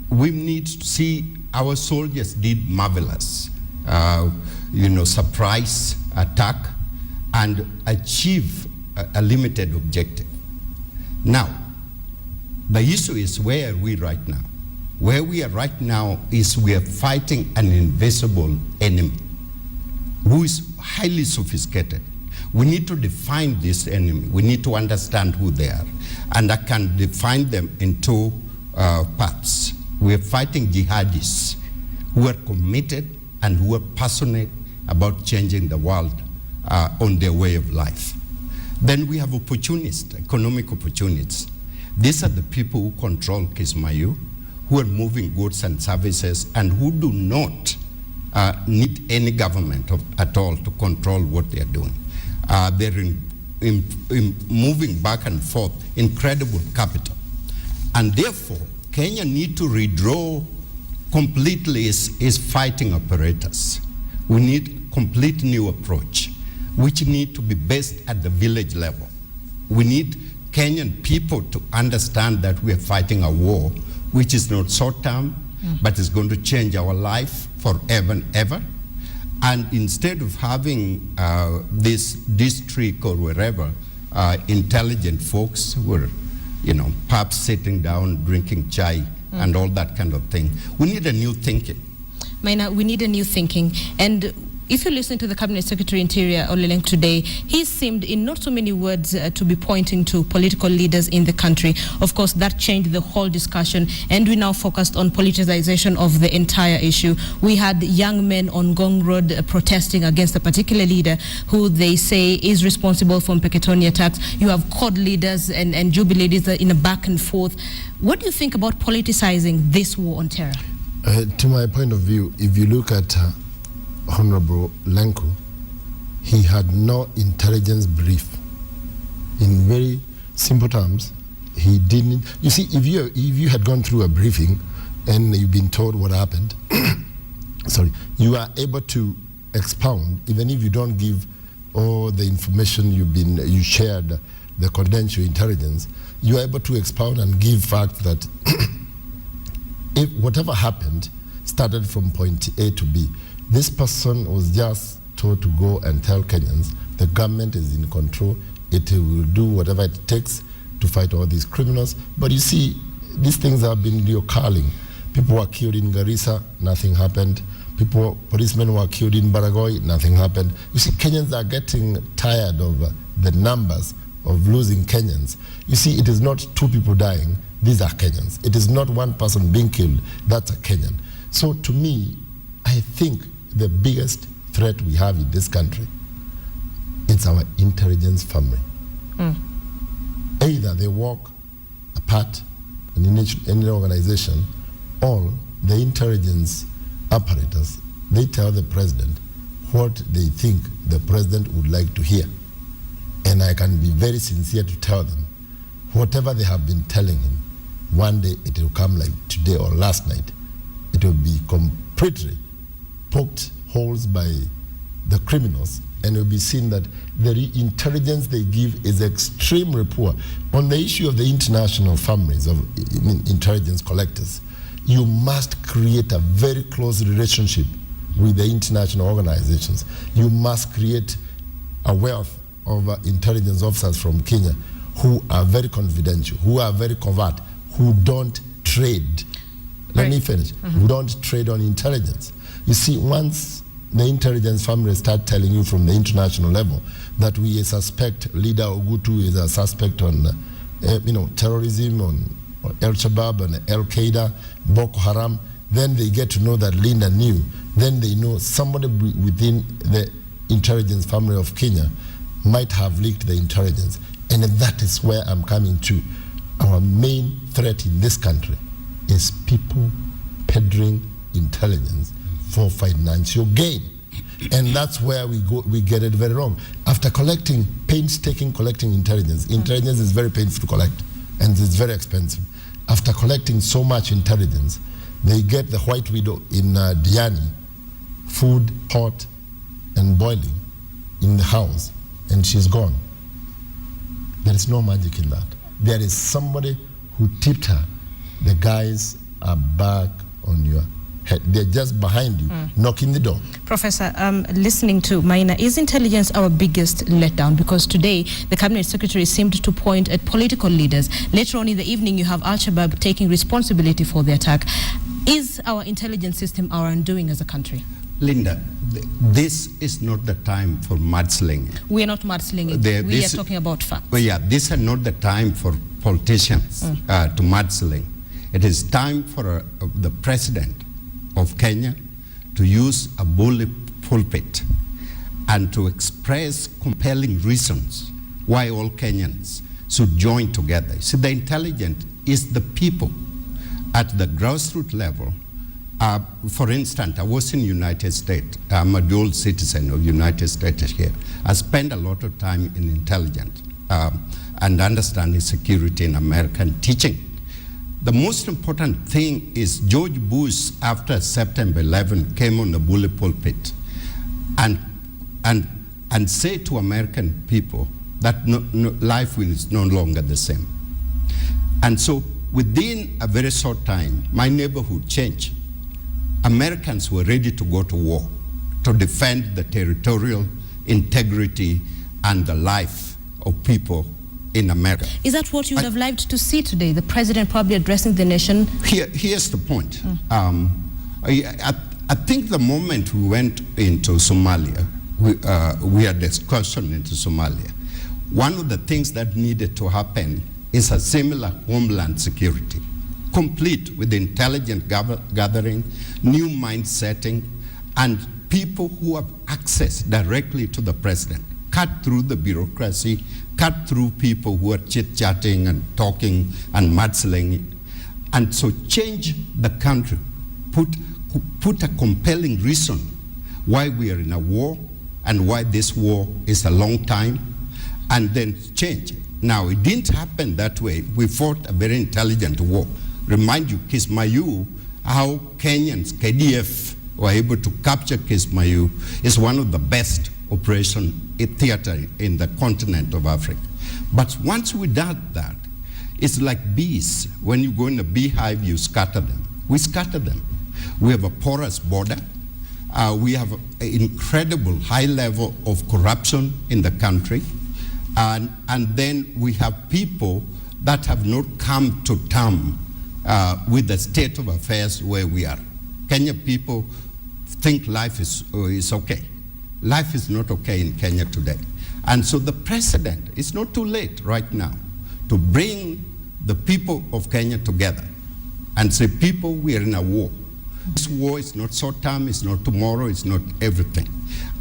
we need to see our soldiers did marvelous, surprise attack and achieve a limited objective. Now, the issue is, where are we right now? Where we are right now is we are fighting an invisible enemy who is highly sophisticated. We need to define this enemy. We need to understand who they are. And I can define them in two parts. We are fighting jihadis who are committed and who are passionate about changing the world on their way of life. Then we have opportunists, economic opportunists. These are the people who control Kismayu, who are moving goods and services, and who do not need any government at all to control what they are doing. They're in moving back and forth, incredible capital. And therefore, Kenya need to redraw completely its fighting apparatus. We need complete new approach, which need to be based at the village level. We need Kenyan people to understand that we are fighting a war which is not short-term, but is going to change our life forever and ever. And instead of having this district or wherever, intelligent folks who are, perhaps sitting down, drinking chai, and all that kind of thing, we need a new thinking. Maina, we need a new thinking. And if you listen to the Cabinet Secretary Interior, Olelenku, today, he seemed in not so many words to be pointing to political leaders in the country. Of course, that changed the whole discussion, and we now focused on politicization of the entire issue. We had young men on Gong Road protesting against a particular leader who they say is responsible for Petoni attacks. You have CORD leaders and Jubilee leaders in a back and forth. What do you think about politicizing this war on terror? To my point of view, if you look at Honorable Lenku, he had no intelligence brief. In very simple terms, he didn't. You see, if you had gone through a briefing and you've been told what happened, sorry, you are able to expound, even if you don't give all the information you shared, the confidential intelligence. You are able to expound and give facts that if whatever happened started from point A to B. This person was just told to go and tell Kenyans the government is in control. It will do whatever it takes to fight all these criminals. But you see, these things have been reoccurring. People were killed in Garissa, nothing happened. Policemen were killed in Baragoi, nothing happened. You see, Kenyans are getting tired of the numbers of losing Kenyans. You see, it is not 2 people dying, these are Kenyans. It is not 1 person being killed, that's a Kenyan. So to me, I think the biggest threat we have in this country, it's our intelligence family. Either they walk apart in any organization, or the intelligence apparatus, they tell the president what they think the president would like to hear. And I can be very sincere to tell them, whatever they have been telling him, one day it will come like today or last night. It will be completely poked holes by the criminals, and it will be seen that the intelligence they give is extremely poor. On the issue of the international families of intelligence collectors, you must create a very close relationship with the international organizations. You must create a wealth of intelligence officers from Kenya who are very confidential, who are very covert, who don't trade. Let me finish. Who don't trade on intelligence. You see, once the intelligence family start telling you from the international level that we suspect leader Ogutu is a suspect on terrorism, on El Shabaab and Al Qaeda, Boko Haram, then they get to know that Linda knew. Then they know somebody within the intelligence family of Kenya might have leaked the intelligence. And that is where I'm coming to. Our main threat in this country is people peddling intelligence for financial gain. And that's where we get it very wrong. After painstaking collecting intelligence is very painful to collect, and it's very expensive. After collecting so much intelligence, they get the white widow in Diani, food hot and boiling in the house, and she's gone. There is no magic in that. There is somebody who tipped her. The guys are back on your head. They're just behind you, knocking the door. Professor, listening to Maina, is intelligence our biggest letdown? Because today, the Cabinet Secretary seemed to point at political leaders. Later on in the evening, you have Al-Shabaab taking responsibility for the attack. Is our intelligence system our undoing as a country? Linda, this is not the time for mudslinging. We are not mudslinging. We are talking about facts. Well, yeah, this is not the time for politicians to mudsling. It is time for the president of Kenya to use a bully pulpit and to express compelling reasons why all Kenyans should join together. See, the intelligence is the people at the grassroots level. For instance, I was in the United States. I'm a dual citizen of the United States here. I spent a lot of time in intelligence and understanding security in America and teaching. The most important thing is George Bush, after September 11, came on the bully pulpit and said to American people that life is no longer the same. And so within a very short time, my neighborhood changed. Americans were ready to go to war to defend the territorial integrity and the life of people in America. Is that what you would have liked to see today, the president probably addressing the nation? Here's the point. I think the moment we went into Somalia, we had excursion into Somalia, one of the things that needed to happen is a similar homeland security, complete with intelligent gathering, new mind setting, and people who have access directly to the president, cut through the bureaucracy, cut through people who are chit-chatting and talking and mudslinging, and so change the country, put a compelling reason why we are in a war and why this war is a long time, and then change. Now, it didn't happen that way. We fought a very intelligent war. Remind you, Kismayu, how Kenyans, KDF, were able to capture Kismayu is one of the best operation theater in the continent of Africa. But once we did that, it's like bees. When you go in a beehive, you scatter them. We scatter them. We have a porous border. We have an incredible high level of corruption in the country. And then we have people that have not come to terms with the state of affairs where we are. Kenya people think life is okay. Life is not okay in Kenya today. And so the president, it's not too late right now to bring the people of Kenya together and say, people, we are in a war. This war is not short term, it's not tomorrow, it's not everything.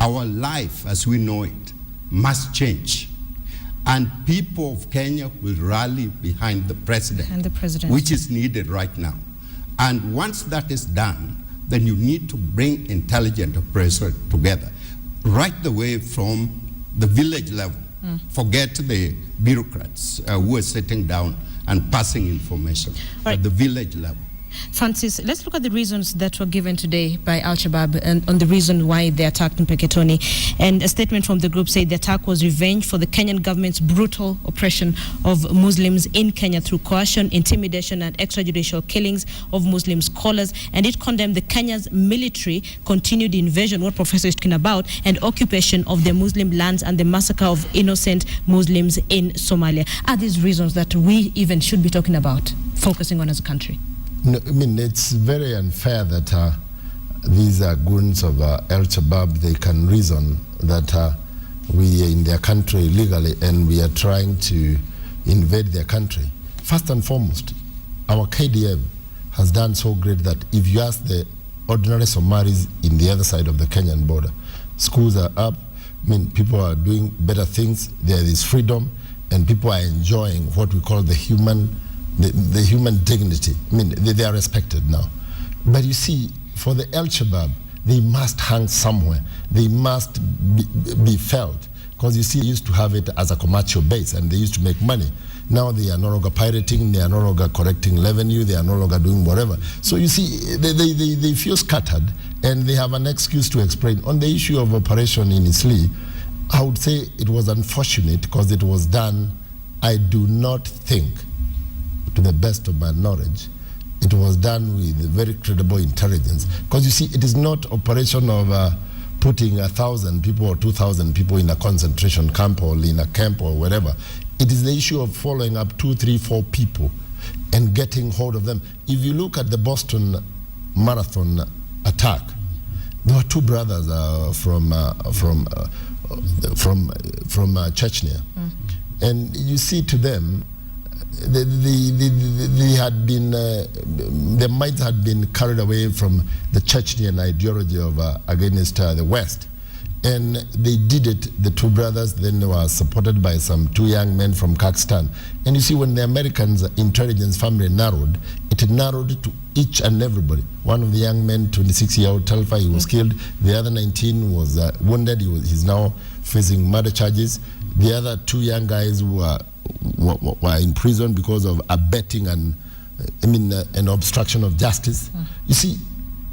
Our life as we know it must change. And people of Kenya will rally behind the president, which is needed right now. And once that is done, then you need to bring intelligent oppressors together, right the way from the village level. Forget the bureaucrats who are sitting down and passing information at the village level. Francis, let's look at the reasons that were given today by Al-Shabaab and on the reason why they attacked in Petoni. And a statement from the group said the attack was revenge for the Kenyan government's brutal oppression of Muslims in Kenya through coercion, intimidation, and extrajudicial killings of Muslim scholars. And it condemned the Kenya's military continued invasion, what Professor is talking about, and occupation of the Muslim lands and the massacre of innocent Muslims in Somalia. Are these reasons that we even should be talking about, focusing on as a country? No, I mean, it's very unfair that these goons of Al-Shabaab, they can reason that we are in their country illegally and we are trying to invade their country. First and foremost, our KDF has done so great that if you ask the ordinary Somalis in the other side of the Kenyan border, schools are up, I mean, people are doing better things, there is freedom, and people are enjoying what we call the human dignity. I mean, they are respected now. But you see, for the Al-Shabaab, they must hang somewhere. They must be felt. Because you see, they used to have it as a commercial base and they used to make money. Now they are no longer pirating, they are no longer collecting revenue, they are no longer doing whatever. So you see, they feel scattered and they have an excuse to explain. On the issue of operation in Isli, I would say it was unfortunate because it was done, I do not think, to the best of my knowledge, it was done with very credible intelligence. Because you see, it is not operation of putting 1,000 people or 2,000 people in a concentration camp or in a camp or whatever. It is the issue of following up 2, 3, 4 people and getting hold of them. If you look at the Boston Marathon attack, there were 2 brothers from Chechnya, and you see to them, they had been, their minds had been carried away from the Chechnyan ideology of against the West. And they did it, the 2 brothers, then they were supported by some 2 young men from Kazakhstan. And you see, when the Americans' intelligence family narrowed, it narrowed to each and everybody. One of the young men, 26-year-old Talfa, he was killed. The other 19 was wounded. He's now facing murder charges. The other 2 young guys were in prison because of abetting and an obstruction of justice. You see,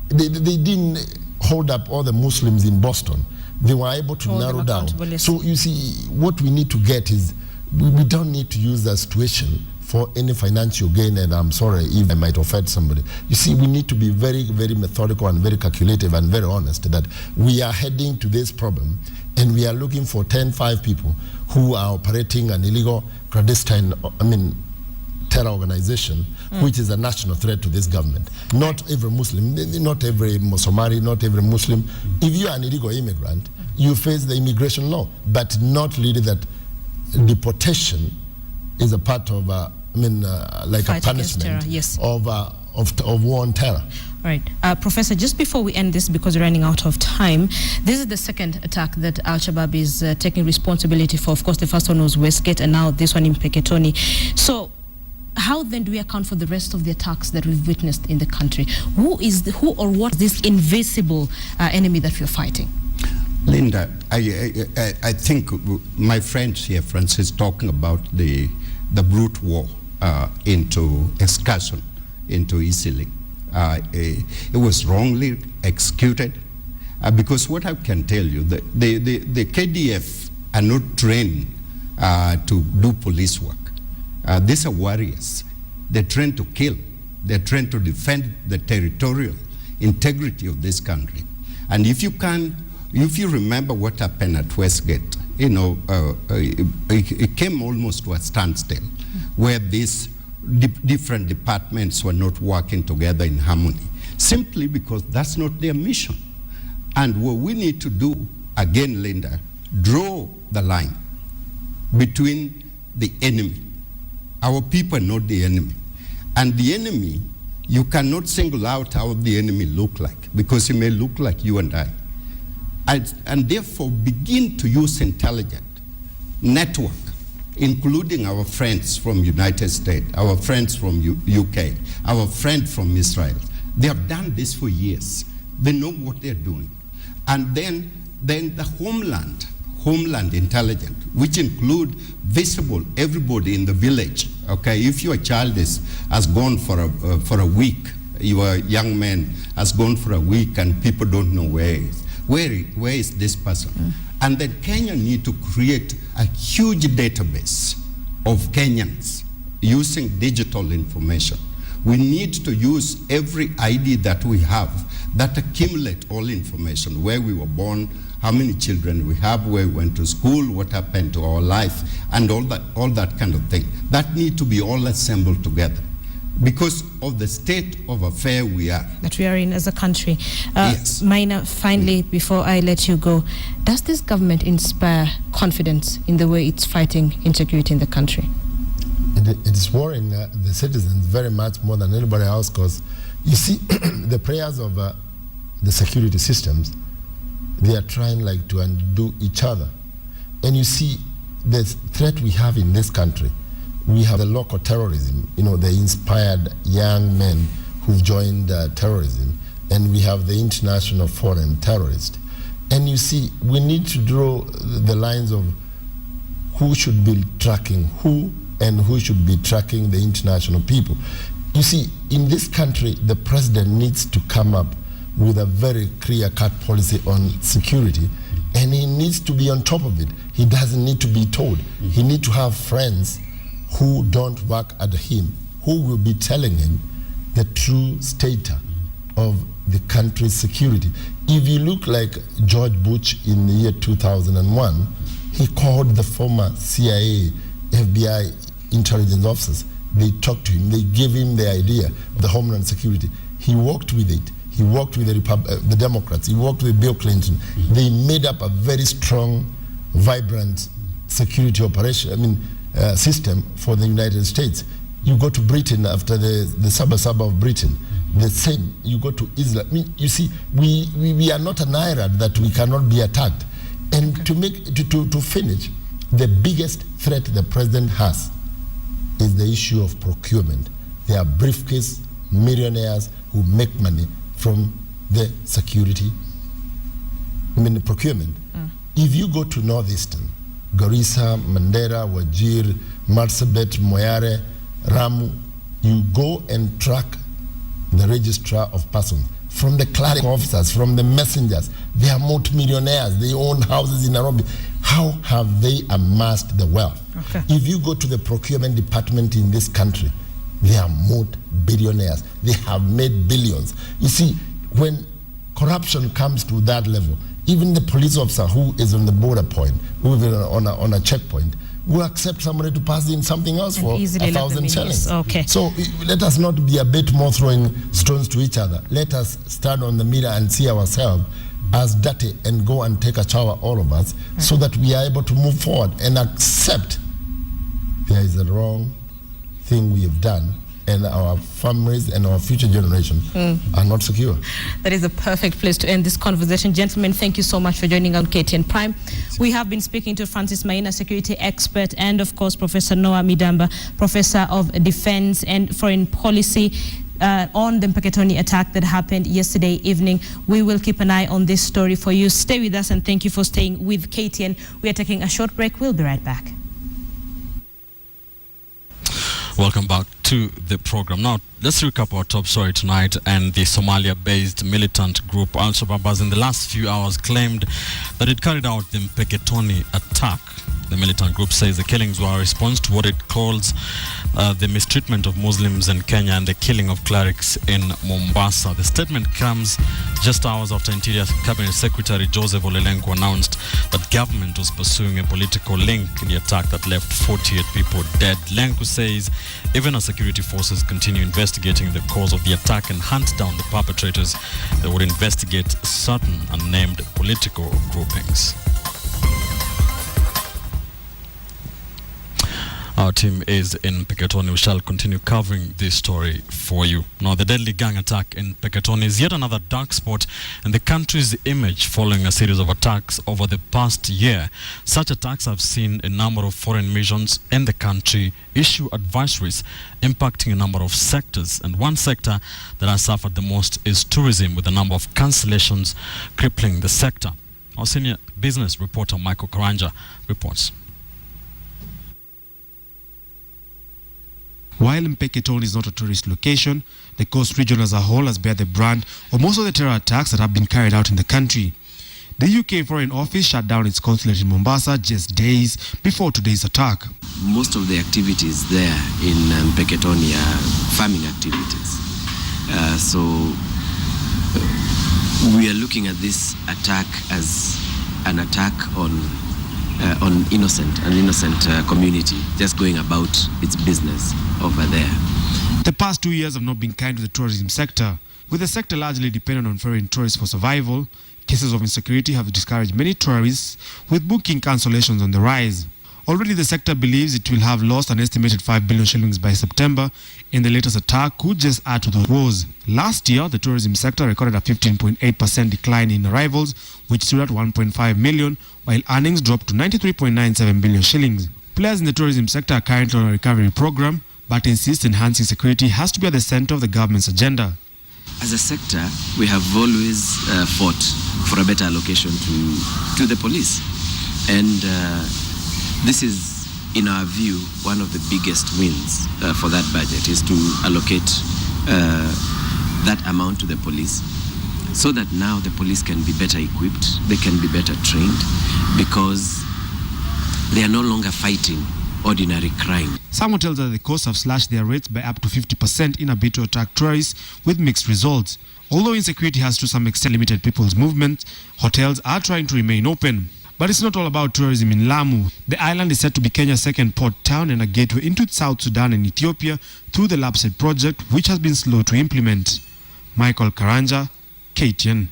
they didn't hold up all the Muslims in Boston. They were able to narrow down. So you see, what we need to get is, we don't need to use that situation for any financial gain, and I'm sorry if I might offend somebody. You see, we need to be very, very methodical and very calculative and very honest that we are heading to this problem and we are looking for 5 people who are operating an illegal clandestine, terror organization, which is a national threat to this government. Not every Muslim, not every Somali, not every Muslim. If you are an illegal immigrant, you face the immigration law, but not really that deportation is a part of, like a punishment of war on terror. Right. Professor, just before we end this, because we're running out of time, this is the second attack that Al-Shabaab is taking responsibility for. Of course, the first one was Westgate, and now this one in Petoni. So, how then do we account for the rest of the attacks that we've witnessed in the country? Who or what is this invisible enemy that we're fighting? Linda, I think my friend here, Francis, talking about the brute war into excursion into Isili. It was wrongly executed because what I can tell you, the KDF are not trained to do police work. These are warriors. They're trained to kill. They're trained to defend the territorial integrity of this country. And if you remember what happened at Westgate, it came almost to a standstill, where these different departments were not working together in harmony, simply because that's not their mission. And what we need to do, again, Linda, draw the line between the enemy. Our people are not the enemy. And the enemy, you cannot single out how the enemy look like, because he may look like you and I. And therefore begin to use intelligent network, including our friends from United States, our friends from UK, our friend from Israel. They have done this for years. They know what they're doing. And then the homeland intelligence, which include visible everybody in the village. Okay, if your child has gone for a week, your young man has gone for a week and people don't know where is this person? And then Kenya need to create a huge database of Kenyans using digital information. We need to use every ID that we have that accumulate all information, where we were born, how many children we have, where we went to school, what happened to our life, and all that kind of thing. That need to be all assembled together because of the state of affair we are. That we are in as a country. Yes. Maina, finally, before I let you go, does this government inspire confidence in the way it's fighting insecurity in the country? It is worrying the citizens very much more than anybody else, because you see the prayers of the security systems, they are trying like to undo each other. And you see the threat we have in this country. We have the local terrorism, the inspired young men who've joined terrorism, and we have the international foreign terrorists. And you see, we need to draw the lines of who should be tracking who and who should be tracking the international people. You see, in this country, the president needs to come up with a very clear-cut policy on security, and he needs to be on top of it. He doesn't need to be told. He needs to have friends who don't work at him, who will be telling him the true state of the country's security. If you look like George Bush in the year 2001, he called the former CIA, FBI intelligence officers. They talked to him, they gave him the idea of the Homeland Security. He worked with it. He worked with the Democrats. He worked with Bill Clinton. They made up a very strong, vibrant security operation, system for the United States. You go to Britain after the Saba of Britain, the same. You go to Israel. You see, we are not an island that we cannot be attacked. And to finish, the biggest threat the president has is the issue of procurement. There are briefcase millionaires who make money from the security, the procurement. If you go to Northeastern, Garissa, Mandera, Wajir, Marsabit, Moyale, Ramu, you go and track the registrar of persons, from the clerical officers, from the messengers. They are multi-millionaires. They own houses in Nairobi. How have they amassed the wealth? Okay. If you go to the procurement department in this country, they are multi-billionaires. They have made billions. You see, when corruption comes to that level, even the police officer who is on the border point, who is on a checkpoint, will accept somebody to pass in something else and for 1,000 shillings. Okay. So let us not be a bit more throwing stones to each other. Let us stand on the mirror and see ourselves as dirty and go and take a shower, all of us, so that we are able to move forward and accept there is a wrong thing we have done, and our families and our future generation are not secure. That is a perfect place to end this conversation. Gentlemen, thank you so much for joining on KTN Prime. We have been speaking to Francis Maina, security expert, and of course, Professor Noah Midamba, Professor of Defense and Foreign Policy, on the Petoni attack that happened yesterday evening. We will keep an eye on this story for you. Stay with us, and thank you for staying with KTN. We are taking a short break. We'll be right back. Welcome back to to the program. Now, let's recap our top story tonight. And the Somalia-based militant group Al-Shabaab has in the last few hours claimed that it carried out the Petoni attack. The militant group says the killings were a response to what it calls the mistreatment of Muslims in Kenya and the killing of clerics in Mombasa. The statement comes just hours after Interior Cabinet Secretary Joseph Ole Lenku announced that government was pursuing a political link in the attack that left 48 people dead. Lenku says even as security forces continue investigating the cause of the attack and hunt down the perpetrators, they would investigate certain unnamed political groupings. Our team is in Petoni. We shall continue covering this story for you. Now, the deadly gang attack in Petoni is yet another dark spot in the country's image following a series of attacks over the past year. Such attacks have seen a number of foreign missions in the country issue advisories impacting a number of sectors. And one sector that has suffered the most is tourism, with a number of cancellations crippling the sector. Our senior business reporter Michael Karanja reports. While Petoni is not a tourist location, the coast region as a whole has bear the brunt of most of the terror attacks that have been carried out in the country. The UK Foreign Office shut down its consulate in Mombasa just days before today's attack. Most of the activities there in Petoni are farming activities. So we are looking at this attack as an attack on an innocent community just going about its business over there. The past 2 years have not been kind to the tourism sector. With the sector largely dependent on foreign tourists for survival, cases of insecurity have discouraged many tourists, with booking cancellations on the rise. Already the sector believes it will have lost an estimated 5 billion shillings by September, and the latest attack could just add to the woes. Last year, the tourism sector recorded a 15.8% decline in arrivals, which stood at 1.5 million, while earnings dropped to 93.97 billion shillings. Players in the tourism sector are currently on a recovery program, but insist enhancing security has to be at the center of the government's agenda. As a sector, we have always fought for a better allocation to the police. And this is, in our view, one of the biggest wins for that budget, is to allocate that amount to the police, so that now the police can be better equipped, they can be better trained, because they are no longer fighting ordinary crime. Some hotels at the coast have slashed their rates by up to 50% in a bid to attract tourists, with mixed results. Although insecurity has to some extent limited people's movement, hotels are trying to remain open. But it's not all about tourism in Lamu. The island is set to be Kenya's second port town and a gateway into South Sudan and Ethiopia through the LAPSET project, which has been slow to implement. Michael Karanja, KTN.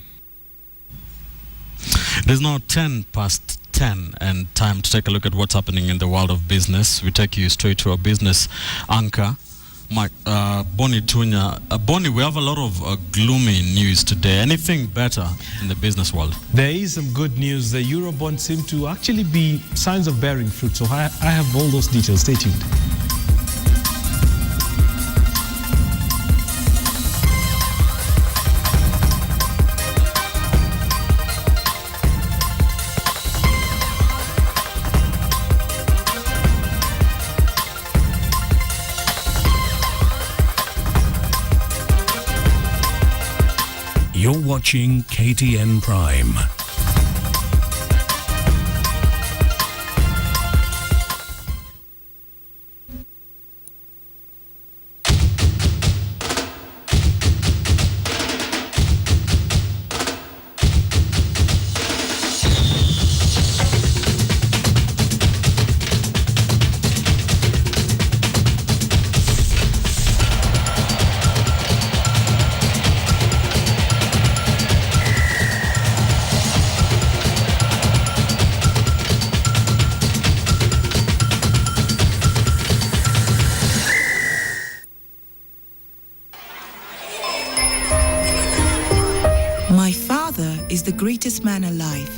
It is now 10 past 10 and time to take a look at what's happening in the world of business. We take you straight to our business anchor, Bonnie Tunya. Bonnie, we have a lot of gloomy news today. Anything better in the business world? There is some good news. The Eurobond seem to actually be signs of bearing fruit. So I have all those details. Stay tuned. You're watching KTN Prime. My father is the greatest man alive.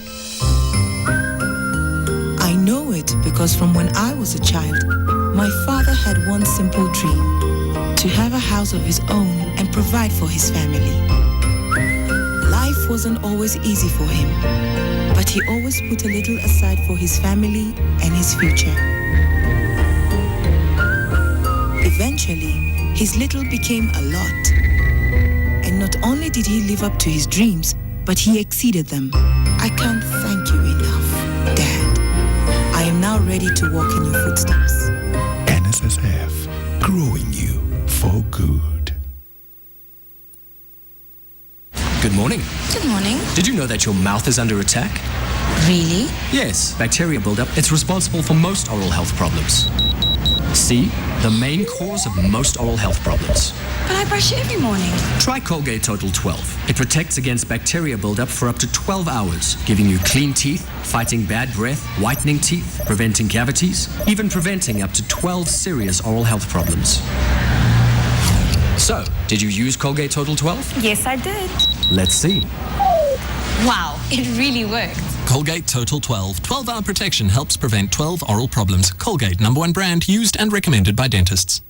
I know it because from when I was a child, my father had one simple dream: to have a house of his own and provide for his family. Life wasn't always easy for him, but he always put a little aside for his family and his future. Eventually, his little became a lot. And not only did he live up to his dreams, but he exceeded them. I can't thank you enough, Dad. I am now ready to walk in your footsteps. NSSF, growing you for good. Good morning. Good morning. Did you know that your mouth is under attack? Really? Yes, bacteria buildup. It's responsible for most oral health problems. See, the main cause of most oral health problems. But I brush every morning. Try Colgate Total 12. It protects against bacteria buildup for up to 12 hours, giving you clean teeth, fighting bad breath, whitening teeth, preventing cavities, even preventing up to 12 serious oral health problems. So, did you use Colgate Total 12? Yes, I did. Let's see. Wow, it really worked. Colgate Total 12. 12-hour protection helps prevent 12 oral problems. Colgate, #1 brand, used and recommended by dentists.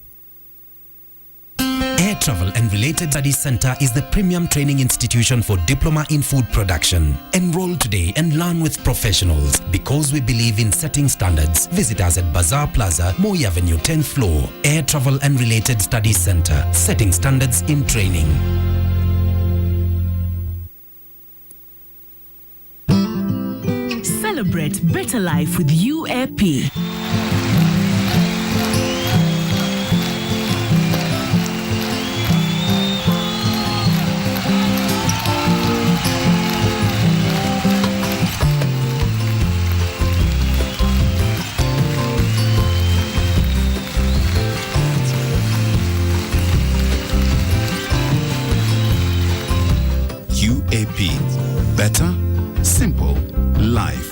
Air Travel and Related Studies Center is the premium training institution for diploma in food production. Enroll today and learn with professionals. Because we believe in setting standards, visit us at Bazaar Plaza, Moi Avenue, 10th floor. Air Travel and Related Studies Center, setting standards in training. Celebrate better life with UAP. UAP. Better, simple life.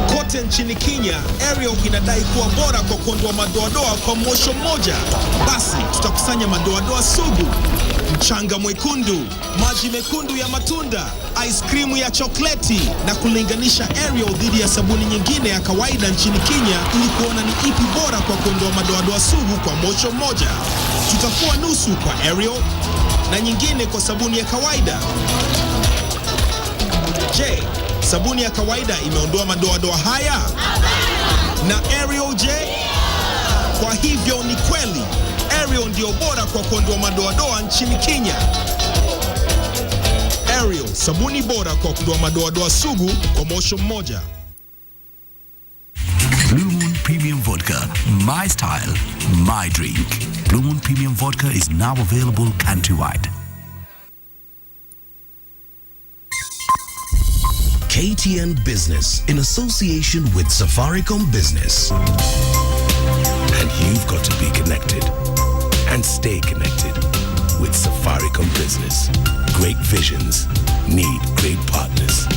Kote nchini Kenya, Aerial inadai kuwa bora kwa kuondoa madoadoa kwa mwosho mmoja. Basi, tutakusanya madoadoa sugu, mchanga mwekundu, maji mekundu ya matunda, ice cream ya chokleti na kulinganisha Aerial dhidi ya sabuni nyingine ya kawaida nchini Kenya ili kuona ni ipi bora kwa kuondoa madoadoa sugu kwa mwosho mmoja. Tutakuwa nusu kwa Aerial na nyingine kwa sabuni ya kawaida. Je, sabuni ya kawaida imeondoa madoadoa haya? Na Aerial je? Kwa hivyo ni kweli, Aerial ndio bora kwa kuondoa madoadoa nchini Kenya. Aerial, sabuni bora kwa kuondoa madoadoa sugu kwa mwosho mmoja. Blue Moon Premium Vodka, my style, my drink. Blue Moon Premium Vodka is now available countrywide. KTN Business in association with Safaricom Business. And you've got to be connected and stay connected with Safaricom Business. Great visions need great partners.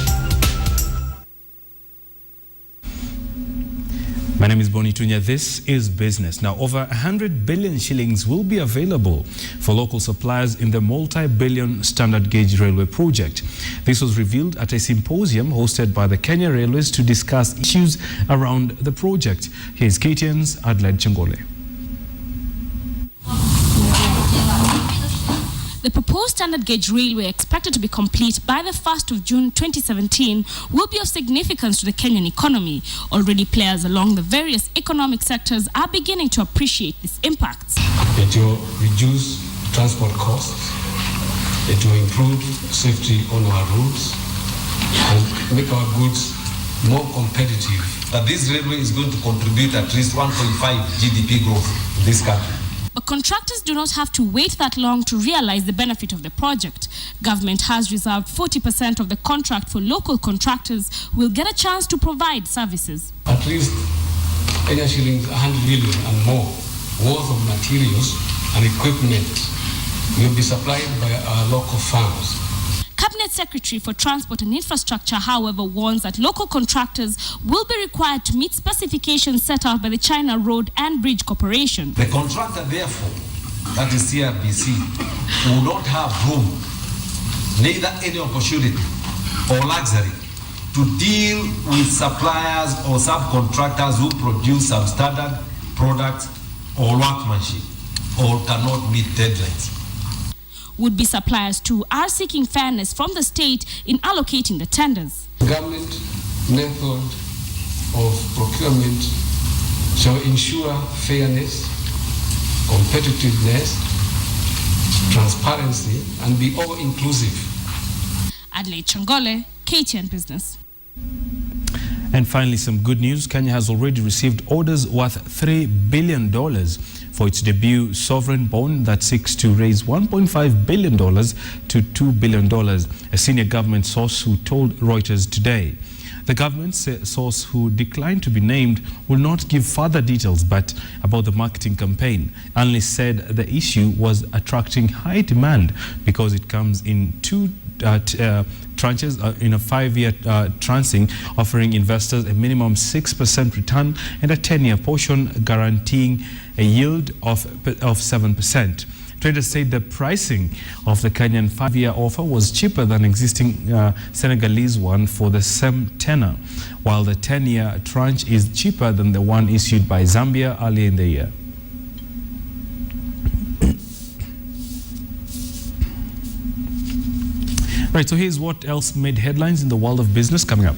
My name is Boni Tunya. This is Business. Now, over 100 billion shillings will be available for local suppliers in the multi-billion standard gauge railway project. This was revealed at a symposium hosted by the Kenya Railways to discuss issues around the project. Here's KTN's Adelaide Chengole. The proposed standard gauge railway, expected to be complete by the 1st of June 2017, will be of significance to the Kenyan economy. Already players along the various economic sectors are beginning to appreciate these impacts. It will reduce transport costs, it will improve safety on our roads, and make our goods more competitive. That this railway is going to contribute at least 1.5 GDP growth in this country. But contractors do not have to wait that long to realize the benefit of the project. Government has reserved 40% of the contract for local contractors who will get a chance to provide services. At least Kenya shillings 100 million and more worth of materials and equipment will be supplied by our local farmers. Cabinet Secretary for Transport and Infrastructure, however, warns that local contractors will be required to meet specifications set out by the China Road and Bridge Corporation. The contractor, therefore, that is CRBC, will not have room, neither any opportunity or luxury, to deal with suppliers or subcontractors who produce substandard products or workmanship or cannot meet deadlines. Would-be suppliers too are seeking fairness from the state in allocating the tenders. Government method of procurement shall ensure fairness, competitiveness, transparency, and be all-inclusive. Adelaide Changole, KTN Business. And finally, some good news. Kenya has already received orders worth $3 billion for its debut sovereign bond that seeks to raise $1.5 billion to $2 billion, a senior government source who told Reuters today. The government source, who declined to be named, will not give further details but about the marketing campaign. Only said the issue was attracting high demand because it comes in two tranches in a 5-year trancing, offering investors a minimum 6% return and a 10-year portion guaranteeing a yield of 7%. Traders said the pricing of the Kenyan 5-year offer was cheaper than existing Senegalese one for the same tenor, while the 10-year tranche is cheaper than the one issued by Zambia earlier in the year. Right, so here's what else made headlines in the world of business coming up.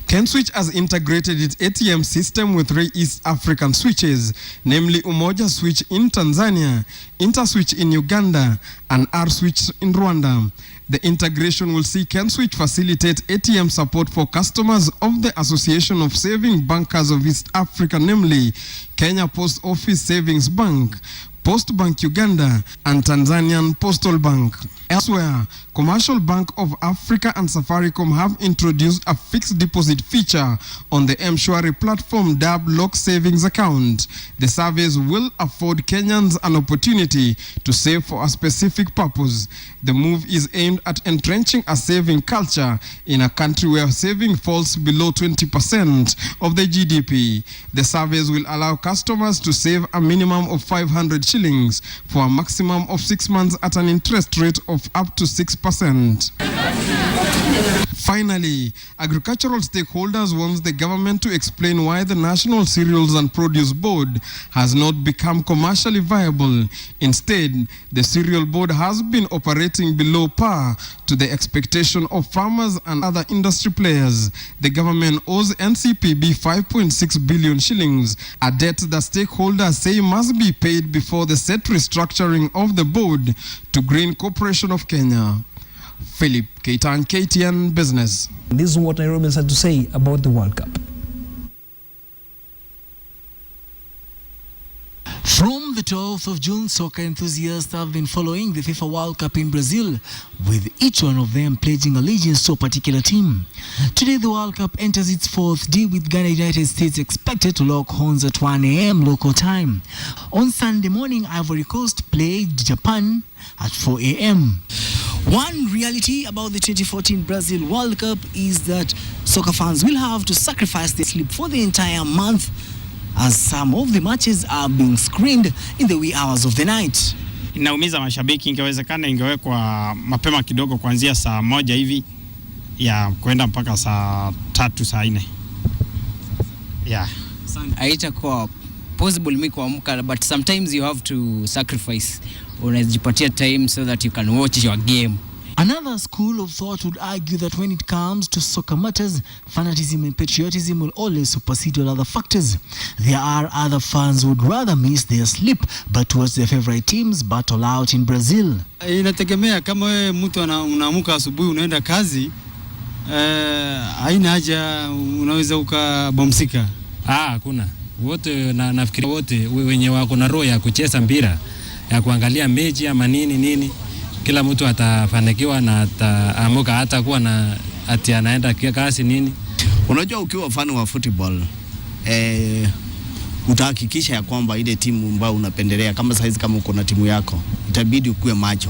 KenSwitch has integrated its ATM system with 3 East African switches, namely Umoja Switch in Tanzania, InterSwitch in Uganda, and R-Switch in Rwanda. The integration will see KenSwitch facilitate ATM support for customers of the Association of Saving Bankers of East Africa, namely Kenya Post Office Savings Bank, Post Bank Uganda, and Tanzanian Postal Bank. Elsewhere, Commercial Bank of Africa and Safaricom have introduced a fixed deposit feature on the M-Shwari platform dubbed Lock Savings Account. The service will afford Kenyans an opportunity to save for a specific purpose. The move is aimed at entrenching a saving culture in a country where saving falls below 20% of the GDP. The service will allow customers to save a minimum of 500 shillings for a maximum of 6 months at an interest rate of up to 6%. Finally, agricultural stakeholders want the government to explain why the National Cereals and Produce Board has not become commercially viable. Instead, the Cereal Board has been operating below par to the expectation of farmers and other industry players. The government owes NCPB 5.6 billion shillings, a debt that stakeholders say must be paid before the set restructuring of the board to Grain Corporation of Kenya. Philip Keitan, KTN Business. This is what Nairobians had to say about the World Cup. From the 12th of June, soccer enthusiasts have been following the FIFA World Cup in Brazil, with each one of them pledging allegiance to a particular team. Today, the World Cup enters its 4th day, with Ghana United States expected to lock horns at 1 a.m. local time. On Sunday morning, Ivory Coast played Japan at 4 a.m. One reality about the 2014 Brazil World Cup is that soccer fans will have to sacrifice their sleep for the entire month, as some of the matches are being screened in the wee hours of the night. Inaumiza mashabiki, ingewezekana ingewekwa mapema kidogo kuanzia saa 1 hivi ya kwenda mpaka saa 3 saa 4. Yeah. Haitakuwa possible me kuamka, but sometimes you have to sacrifice. Unajipatia time so that you can watch your game. Another school of thought would argue that when it comes to soccer matters, fanatism and patriotism will always supersede all other factors. There are other fans who would rather miss their sleep but watch their favorite teams battle out in Brazil. Inategemea kama wewe mtu unaamuka asubuhi unaenda kazi, haina haja unaweza ukabomsika. Hakuna. Wote nafikiri wote wenye wako na roho ya kucheza mpira, ya kuangalia mechi ama nini, kila mtu atafanikiwa na ataamuka hata kuwa na ati anaenda kazi nini. Unajua ukiwa fan wa football utahakikisha ya kwamba ile timu ambayo unapendelea, kama saizi kama uko na timu yako, itabidi ukue macho.